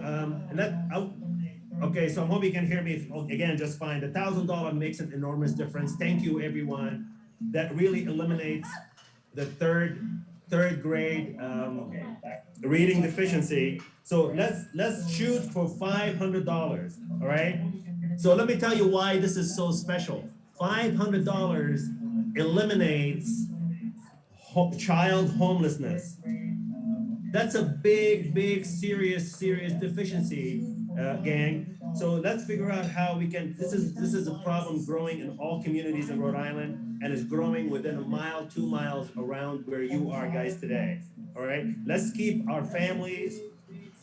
okay, so I hope you can hear me again just fine. The $1,000 makes an enormous difference. Thank you, everyone. That really eliminates the third grade reading deficiency. So let's shoot for $500. All right. So let me tell you why this is so special. $500 eliminates child homelessness. That's a big, serious deficiency, gang. So let's figure out how we can. This is a problem growing in all communities in Rhode Island, and is growing within 1 mile, 2 miles around where you are guys today. All right. Let's keep our families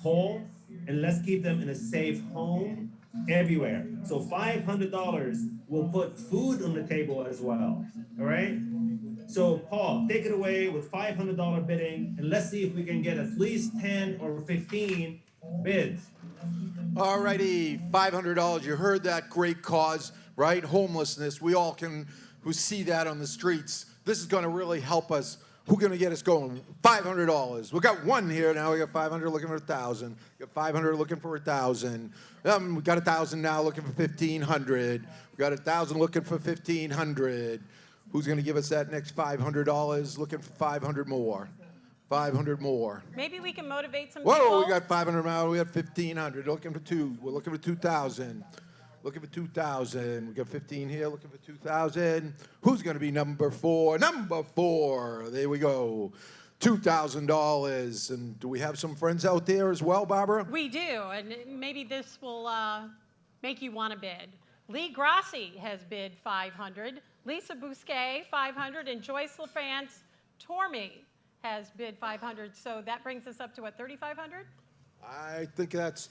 whole, and let's keep them in a safe home everywhere. So $500 will put food on the table as well. All right. So Paul, take it away with $500 bidding, and let's see if we can get at least 10 or 15 bids. All righty, $500. You heard that great cause, right? Homelessness. We all can who see that on the streets. This is going to really help us. Who's going to get us going? $500. We got 1 here now. We got 500 looking for 1,000. We got 500 looking for 1,000. We got 1,000 now looking for 1,500. We got 1,000 looking for 1,500. Who's going to give us that next $500? Looking for 500 more. 500 more. Maybe we can motivate some Whoa, people. we got 500 now. We got 1,500. Looking for 2. We're looking for 2,000. Looking for 2,000. We got 15 here. Looking for 2,000. Who's going to be number 4? Number 4. There we go. $2,000. And do we have some friends out there as well, Barbara? We do, and maybe this will make you want to bid. Lee Grassi has bid 500. Lisa Bousquet, 500, and Joyce LaFrance Tormey has bid 500. So that brings us up to what, 3,500? I think that's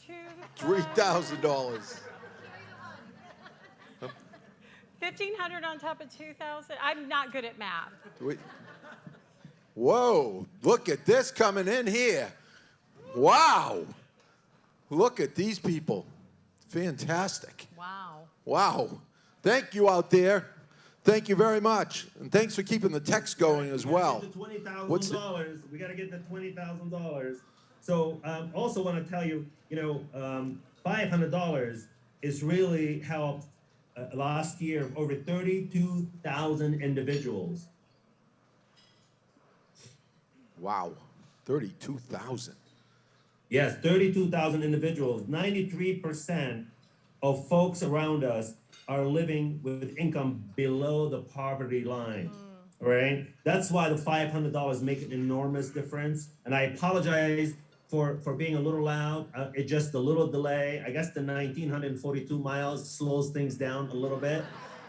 $3,000. 1,500 on top of 2,000. I'm not good at math. Whoa, look at this coming in here. Wow. Look at these people. Fantastic. Wow. Wow. Thank you out there. Thank you very much. And thanks for keeping the text going as well. $20,000. We got to get the $20,000. So also want to tell you, $500 is really helped last year over 32,000 individuals. Wow, 32,000. Yes, 32,000 individuals. 93% of folks around us are living with income below the poverty line. Right? That's why the $500 make an enormous difference. And I apologize for being a little loud. It's just a little delay. I guess the 1,942 miles slows things down a little bit.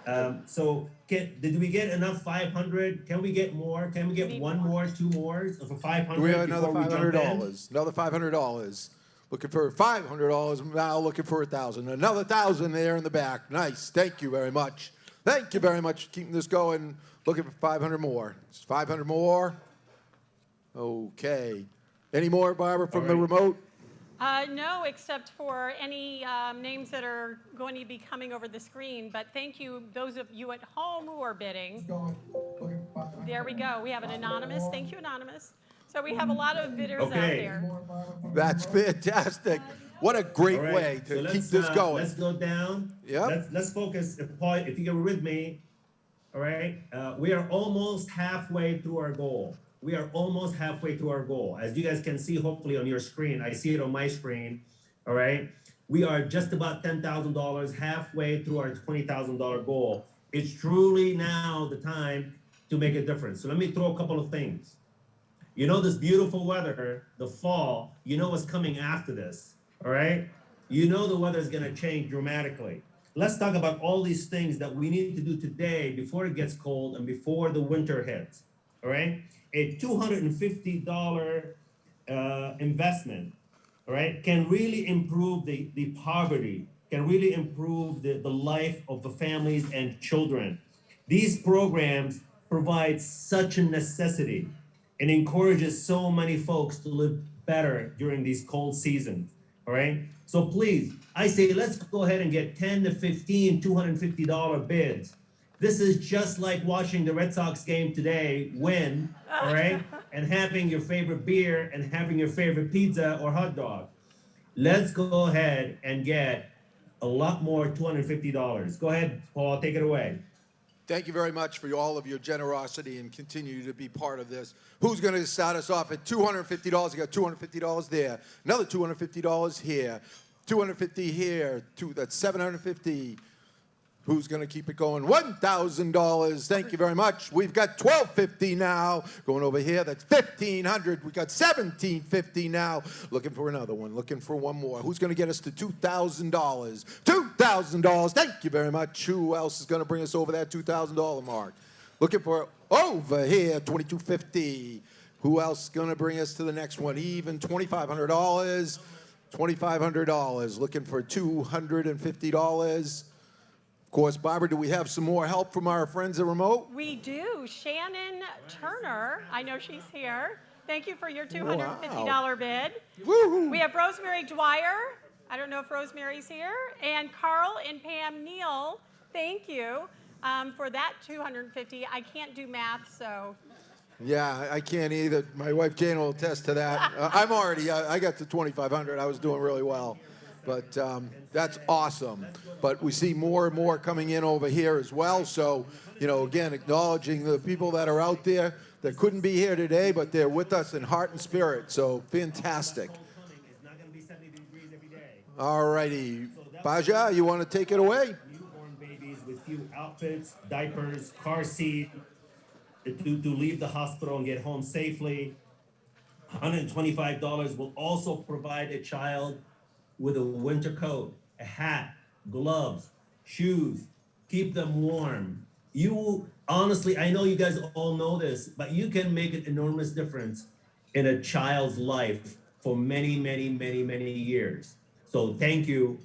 Did we get enough 500? Can we get more? Can we get one more, two more for 500? We have another $500. Another $500. Looking for $500. Now looking for 1,000. Another 1,000 there in the back. Nice. Thank you very much. Thank you very much for keeping this going. Looking for 500 more. 500 more. Okay. Any more, Barbara, from the remote? No, except for any names that are going to be coming over the screen. But thank you, those of you at home who are bidding. There we go. We have an anonymous. Thank you, anonymous. So we have a lot of bidders out there. That's fantastic. What a great way to keep this going. Let's go down. Yeah. Let's focus. If you were with me, all right. We are almost halfway through our goal. We are almost halfway through our goal. As you guys can see, hopefully on your screen, I see it on my screen. All right. We are just about $10,000 halfway through our $20,000 goal. It's truly now the time to make a difference. So let me throw a couple of things. You know, this beautiful weather, the fall, you know what's coming after this, all right? You know the weather is going to change dramatically. Let's talk about all these things that we need to do today before it gets cold and before the winter hits, all right? A $250 investment, all right, can really improve the poverty, can really improve the life of the families and children. These programs provide such a necessity and encourages so many folks to live better during these cold seasons, all right? So please, I say let's go ahead and get 10 to 15 $250 bids. This is just like watching the Red Sox game today win, all right? And having your favorite beer and having your favorite pizza or hot dog. Let's go ahead and get a lot more $250. Go ahead, Paul, take it away. Thank you very much for all of your generosity and continue to be part of this. Who's going to start us off at $250? You got $250 there. Another $250 here. $250 here. That's $750. Who's going to keep it going? $1,000. Thank you very much. We've got $1,250 now. Going over here, that's $1,500. We got $1,750 now. Looking for another one. Looking for one more. Who's going to get us to $2,000? $2,000. Thank you very much. Who else is going to bring us over that $2,000 mark? Looking for over here, $2,250. Who else is going to bring us to the next one? Even $2,500. $2,500. Looking for $250. Of course, Barbara, do we have some more help from our friends at remote? We do. Shannon Turner, I know she's here. Thank you for your $250 bid. Woo-hoo. We have Rosemary Dwyer. I don't know if Rosemary's here. And Carl and Pam Neal, thank you for that $250. I can't do math, so. Yeah, I can't either. My wife Jane will attest to that. I'm already, I got to $2,500. I was doing really well. But that's awesome. But we see more and more coming in over here as well. So, you know, again, acknowledging the people that are out there that couldn't be here today, but they're with us in heart and spirit. So fantastic. All righty. Baja, you want to take it away? Newborn babies with few outfits, diapers, car seat, to leave the hospital and get home safely. $125 will also provide a child with a winter coat, a hat, gloves, shoes, keep them warm. You honestly, I know you guys all know this, but you can make an enormous difference in a child's life for many, many, many, many years. So thank you.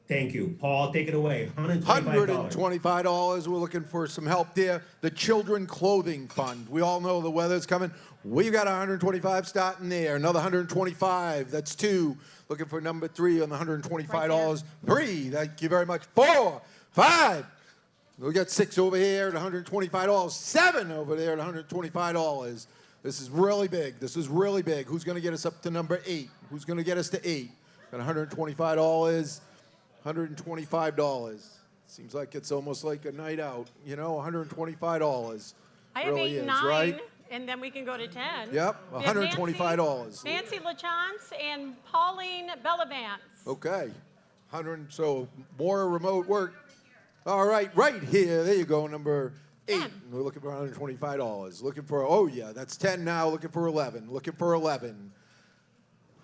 Thank you. Paul, take it away. $125. $125. We're looking for some help there. The Children Clothing Fund. We all know the weather's coming. We got 125 starting there. Another 125. That's 2. Looking for number 3 on the $125. 3. Thank you very much. 4, 5. We got 6 over here at $125. 7 over there at $125. This is really big. This is really big. Who's going to get us up to number 8? Who's going to get us to 8? Got $125. $125. Seems like it's almost like a night out, you know, $125. I have really 8 and 9, right? and then we can go to 10. Yep, We have $125. Nancy LaChance and Pauline Bellavance. Okay, 100. So more remote work. All right, right here. There you go, number 8. We're looking for $125. Looking for, oh yeah, that's 10 now. Looking for 11. Looking for 11.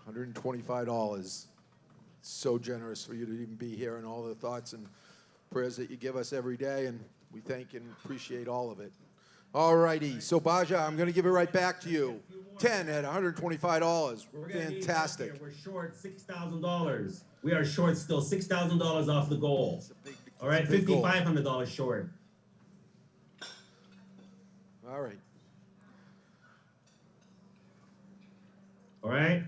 $125. So generous for you to even be here and all the thoughts and prayers that you give us every day, and we thank and appreciate all of it. All righty, so Baja, I'm going to give it right back to you. 10 at $125. Fantastic. We're short $6,000. We are short still $6,000 off the goal. All right, $5,500 short. All right. All right.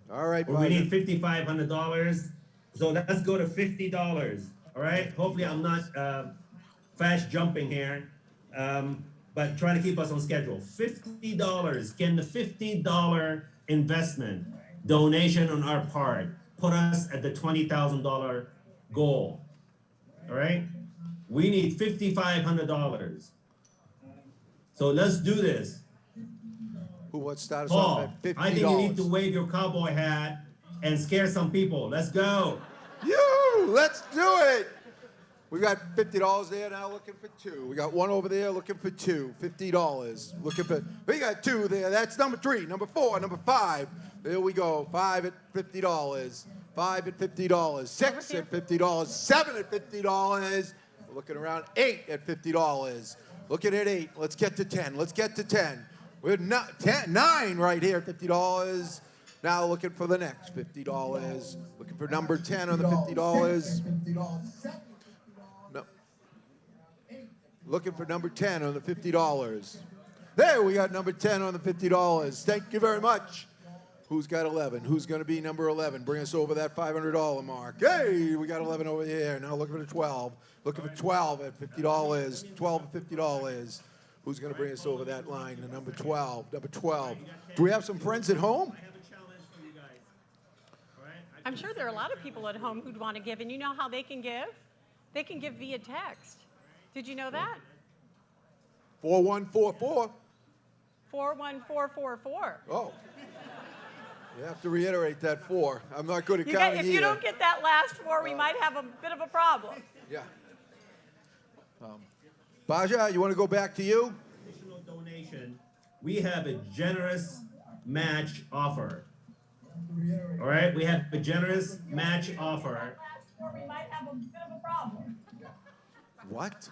All right, well, we need $5,500. So let's go to $50. All right. Hopefully, I'm not fast jumping here, but trying to keep us on schedule. $50. Can the $50 investment donation on our part put us at the $20,000 goal? All right. We need $5,500. So let's do this. Who wants to start us Paul, off at $50? I think you need to wave your cowboy hat and scare some people. Let's go. Let's do it. We got $50 there now, looking for 2. We got 1 over there, looking for 2. $50. Looking for. We got 2 there. That's number 3, number 4, number 5. There we go. 5 at $50. 5 at $50. 6 at $50. 7 at $50. We're looking around 8 at $50. Looking at 8. Let's get to 10. Let's get to 10. We're not 9 right here, $50. Now looking for the next $50. Looking for number 10 on the $50. No. Looking for number 10 on the $50. There, we got number 10 on the $50. Thank you very much. Who's got 11? Who's going to be number 11? Bring us over that $500 mark. Hey, we got 11 over here. Now looking for the 12. Looking for 12 at $50. 12 at $50. Who's going to bring us over that line? The number 12. Number 12. Do we have some friends at home? I'm sure there are a lot of people at home who'd want to give, and you know how they can give? They can give via text. Did you know that? 4144. 41444. Oh. You have to reiterate that 4. I'm not good at counting If either. you don't get that last 4, we might have a bit of a problem. Yeah. Baja, you want to go back to you? Additional donation. We have a generous match offer. All right, we have a generous match offer. We might have a bit of a problem. What?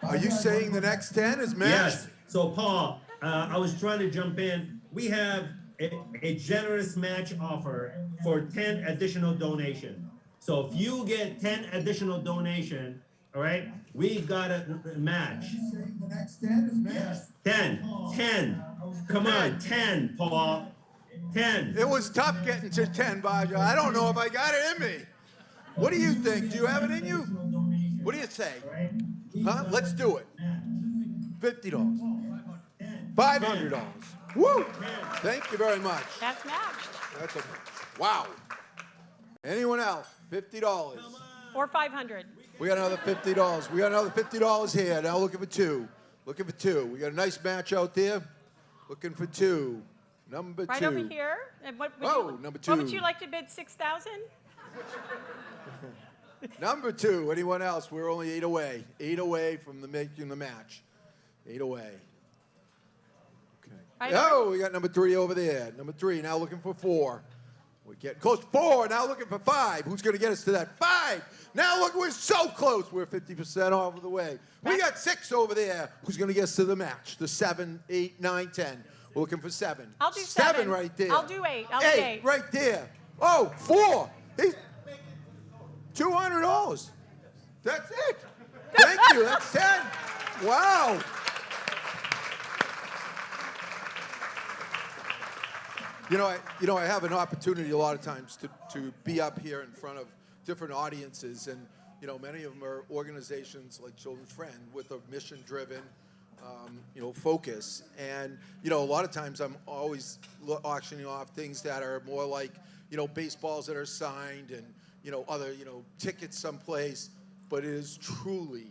Are you saying the next 10 is matched? Yes. So, Paul, I was trying to jump in. We have a generous match offer for 10 additional donation. So if you get 10 additional donation, all right, we got a match. The next 10 is matched? 10. Come on, 10, Paul. 10. It was tough getting to 10, Baja. I don't know if I got it in me. What do you think? Do you have it in you? What do you say? Huh? Let's do it. $50. $500. Woo! Thank you very much. That's matched. That's a wow. Anyone else? $50. Or 500. We got another $50. We got another $50 here. Now looking for 2. Looking for 2. We got a nice match out there. Looking for 2. Number 2. Right over here. And what would Oh, you, number 2. What would you like to bid? 6,000? Number 2. Anyone else? We're only 8 away. 8 away from the making the match. 8 away. Okay. Oh, we got number 3 over there. Number 3 now looking for 4. We're getting close. 4 now looking for 5. Who's going to get us to that? 5. Now look, we're so close. We're 50% off of the way. We got 6 over there. Who's going to get us to the match? The 7, 8, 9, 10. We're looking for 7. I'll do 7 right there. I'll do 8. I'll do 8. Right there. Oh, 4. He's $200. That's it. Thank you. That's 10. Wow. You know, I have an opportunity a lot of times to be up here in front of different audiences, and you know, many of them are organizations like Children's Friend with a mission-driven, focus. And you know, a lot of times I'm always auctioning off things that are more like, you know, baseballs that are signed and you know, other tickets someplace. But it is truly,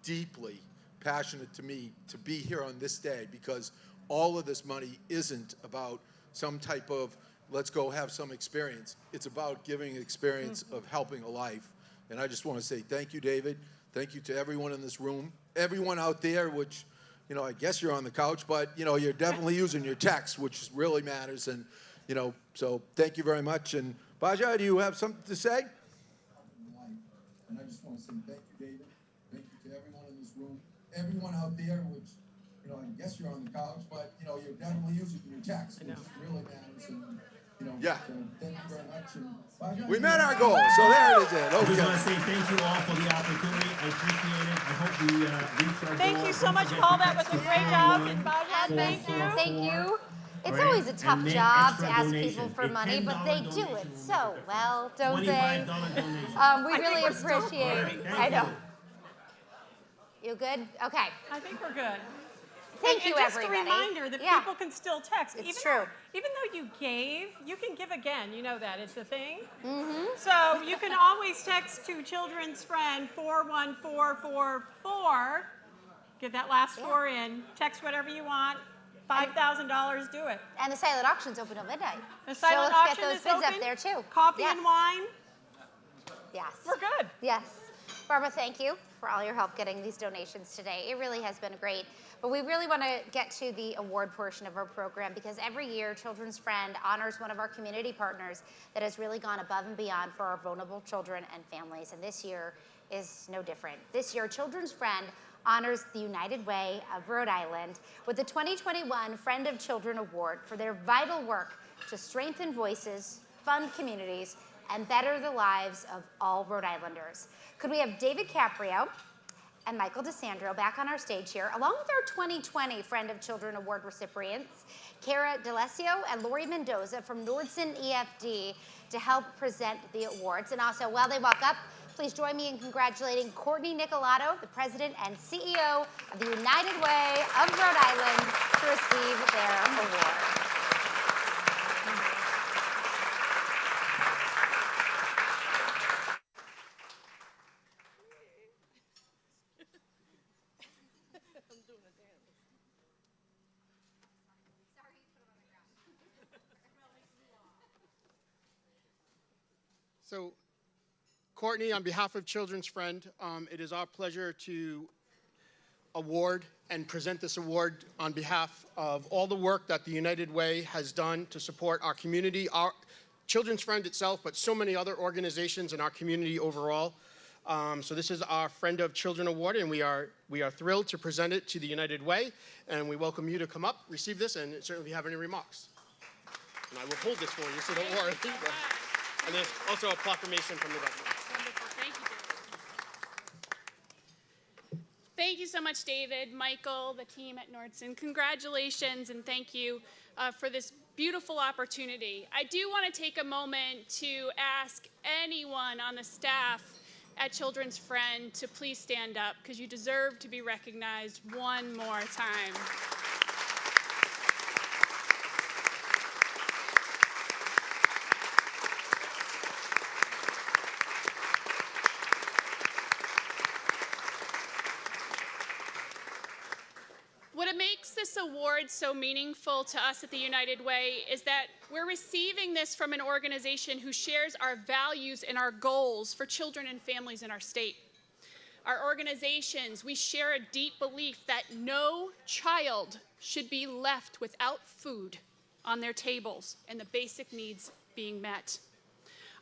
deeply passionate to me to be here on this day, because all of this money isn't about some type of let's go have some experience. It's about giving an experience of helping a life. And I just want to say thank you, David. Thank you to everyone in this room, everyone out there, which, you know, I guess you're on the couch, but, you know, you're definitely using your text, which really matters. And, you know, so thank you very much. And Baja, do you have something to say? And I just want to say thank you, David. Thank you to everyone in this room, everyone out there, which, you know, I guess you're on the couch, but, you know, you're definitely using your text, which really matters. And, you know, yeah. So thank you very much. And we met our goal, so there it is. I just want to say thank you all for the opportunity. I appreciate it. I hope we reach our goal. Thank you so much, Paul. That was a great job. And Baja, thank you. Thank you. It's Right. always a tough And make job to extra ask donation. people for A money, but they $10 do it donation. so well, don't they? $25 donation. We I really think we're still- appreciate All right, it. thank I know. you. You good? Okay. I think we're good. Thank and you, just everybody. a reminder that Yeah. people can still text. It's true. Even though you gave, you can give again. You know that. It's a thing. Mm-hmm. So you can always text to Children's Friend 41444. Get that last 4 in. Text whatever you want. $5,000, do it. And the silent auction's open till midnight. The silent so let's auction get those is bids open. up there too. Coffee Yes. and wine. Yes. We're good. Yes. Barbara, thank you for all your help getting these donations today. It really has been great. But we really want to get to the award portion of our program, because every year Children's Friend honors one of our community partners that has really gone above and beyond for our vulnerable children and families. And this year is no different. This year, Children's Friend honors the United Way of Rhode Island with the 2021 Friend of Children Award for their vital work to strengthen voices, fund communities, and better the lives of all Rhode Islanders. Could we have David Caprio and Michael DeSandro back on our stage here, along with our 2020 Friend of Children Award recipients, Cara DeLesio and Lori Mendoza from Nordson EFD, to help present the awards. And also, while they walk up, please join me in congratulating Courtney Nicolato, the president and CEO of the United Way of Rhode Island, to receive their award. So, Courtney, on behalf of Children's Friend, it is our pleasure to award and present this award on behalf of all the work that the United Way has done to support our community, our Children's Friend itself, but so many other organizations in our community overall. So this is our Friend of Children Award, and we are thrilled to present it to the United Way, and we welcome you to come up, receive this, and certainly if you have any remarks. And I will hold this for you, so don't worry. And there's also a proclamation from the governor. Wonderful. Thank you, David. Thank you so much, David, Michael, the team at Nordson. Congratulations and thank you for this beautiful opportunity. I do want to take a moment to ask anyone on the staff at Children's Friend to please stand up, because you deserve to be recognized one more time. What makes this award so meaningful to us at the United Way is that we're receiving this from an organization who shares our values and our goals for children and families in our state. Our organizations, we share a deep belief that no child should be left without food on their tables and the basic needs being met.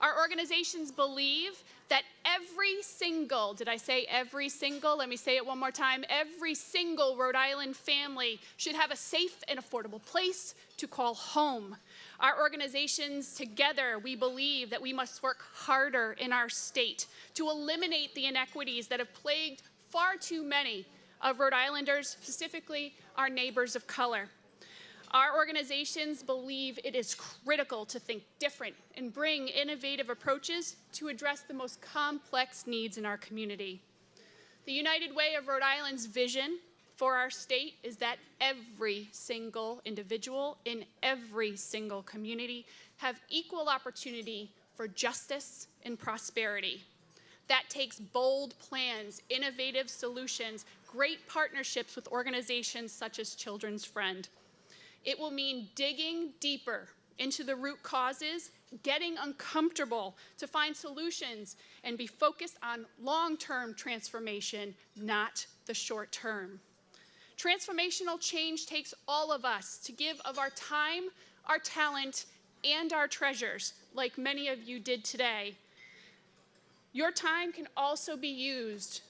Our organizations believe that every single, did I say every single? Let me say it one more time. Every single Rhode Island family should have a safe and affordable place to call home. Our organizations together, we believe that we must work harder in our state to eliminate the inequities that have plagued far too many of Rhode Islanders, specifically our neighbors of color. Our organizations believe it is critical to think different and bring innovative approaches to address the most complex needs in our community. The United Way of Rhode Island's vision for our state is that every single individual in every single community have equal opportunity for justice and prosperity. That takes bold plans, innovative solutions, great partnerships with organizations such as Children's Friend. It will mean digging deeper into the root causes, getting uncomfortable to find solutions, and be focused on long-term transformation, not the short term. Transformational change takes all of us to give of our time, our talent, and our treasures, like many of you did today. Your time can also be used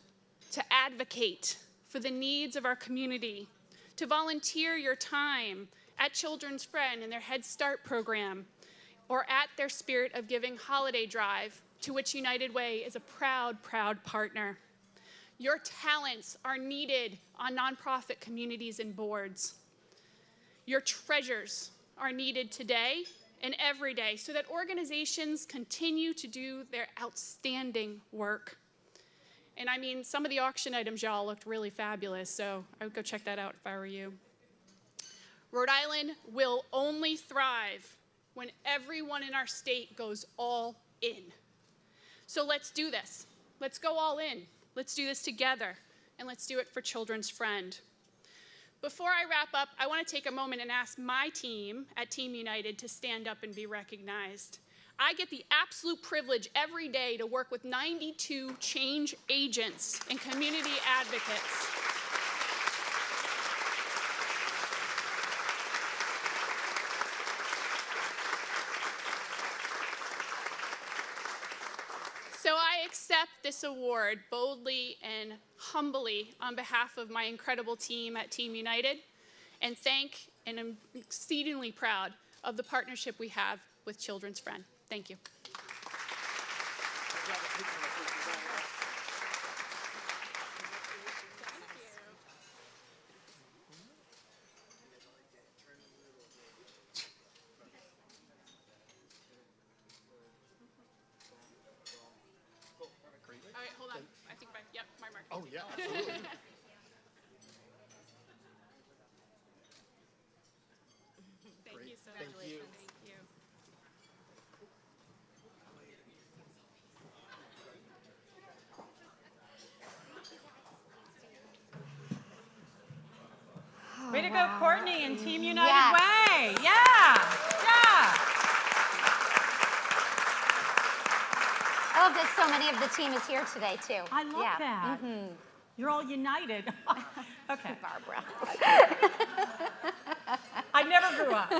to advocate for the needs of our community, to volunteer your time at Children's Friend and their Head Start program, or at their Spirit of Giving holiday drive, to which United Way is a proud, proud partner. Your talents are needed on nonprofit communities and boards. Your treasures are needed today and every day so that organizations continue to do their outstanding work. And I mean, some of the auction items, y'all, looked really fabulous, so I would go check that out if I were you. Rhode Island will only thrive when everyone in our state goes all in. So let's do this. Let's go all in. Let's do this together, and let's do it for Children's Friend. Before I wrap up, I want to take a moment and ask my team at Team United to stand up and be recognized. I get the absolute privilege every day to work with 92 change agents and community advocates. So I accept this award boldly and humbly on behalf of my incredible team at Team United, and thank and I'm exceedingly proud of the partnership we have with Children's Friend. Thank you. All right, hold on. I think my mark. Oh, yeah, absolutely. Thank you so much. Thank you. Thank you. Way to go, Courtney and Team United Yes. Way. Yeah. I love that so many of the team is here today, too. I love Yeah. that. You're all united. Okay. Barbara. I never grew up.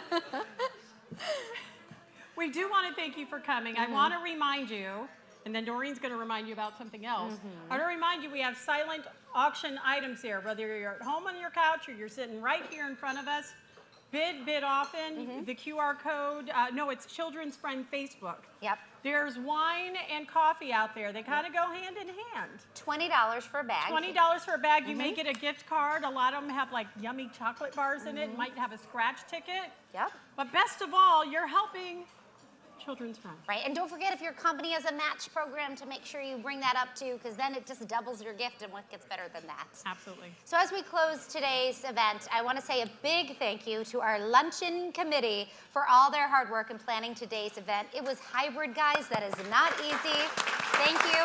We do want to thank you for coming. I want to remind you, and then Doreen's going to remind you about something else. I want to remind you we have silent auction items here, whether you're at home on your couch or you're sitting right here in front of us. Bid often. The QR code. No, it's Children's Friend Facebook. Yep. There's wine and coffee out there. They kind of go hand in hand. $20 for a bag. $20 for a bag. You may get a gift card. A lot of them have like yummy chocolate bars in it. Might have a scratch ticket. Yep. But best of all, you're helping Children's Friend. Right, and don't forget if your company has a match program to make sure you bring that up too, because then it just doubles your gift, and what gets better than that? Absolutely. So as we close today's event, I want to say a big thank you to our Luncheon Committee for all their hard work in planning today's event. It was hybrid, guys. That is not easy. Thank you.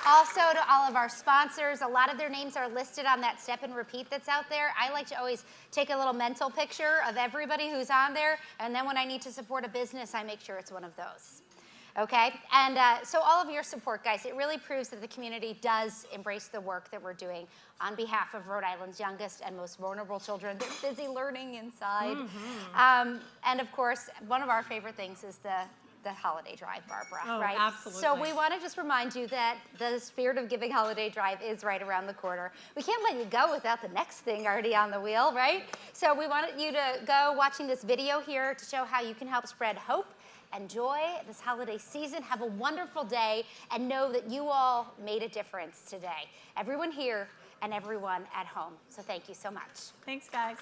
Also to all of our sponsors, a lot of their names are listed on that step and repeat that's out there. I like to always take a little mental picture of everybody who's on there, and then when I need to support a business, I make sure it's one of those. Okay, and so all of your support, guys, it really proves that the community does embrace the work that we're doing on behalf of Rhode Island's youngest and most vulnerable children. They're busy learning inside. And of course, one of our favorite things is the holiday drive, Barbara, Oh, right? absolutely. So we want to just remind you that the Spirit of Giving holiday drive is right around the corner. We can't let you go without the next thing already on the wheel, right? So we wanted you to go watching this video here to show how you can help spread hope and joy this holiday season. Have a wonderful day and know that you all made a difference today. Everyone here and everyone at home. So thank you so much. Thanks, guys.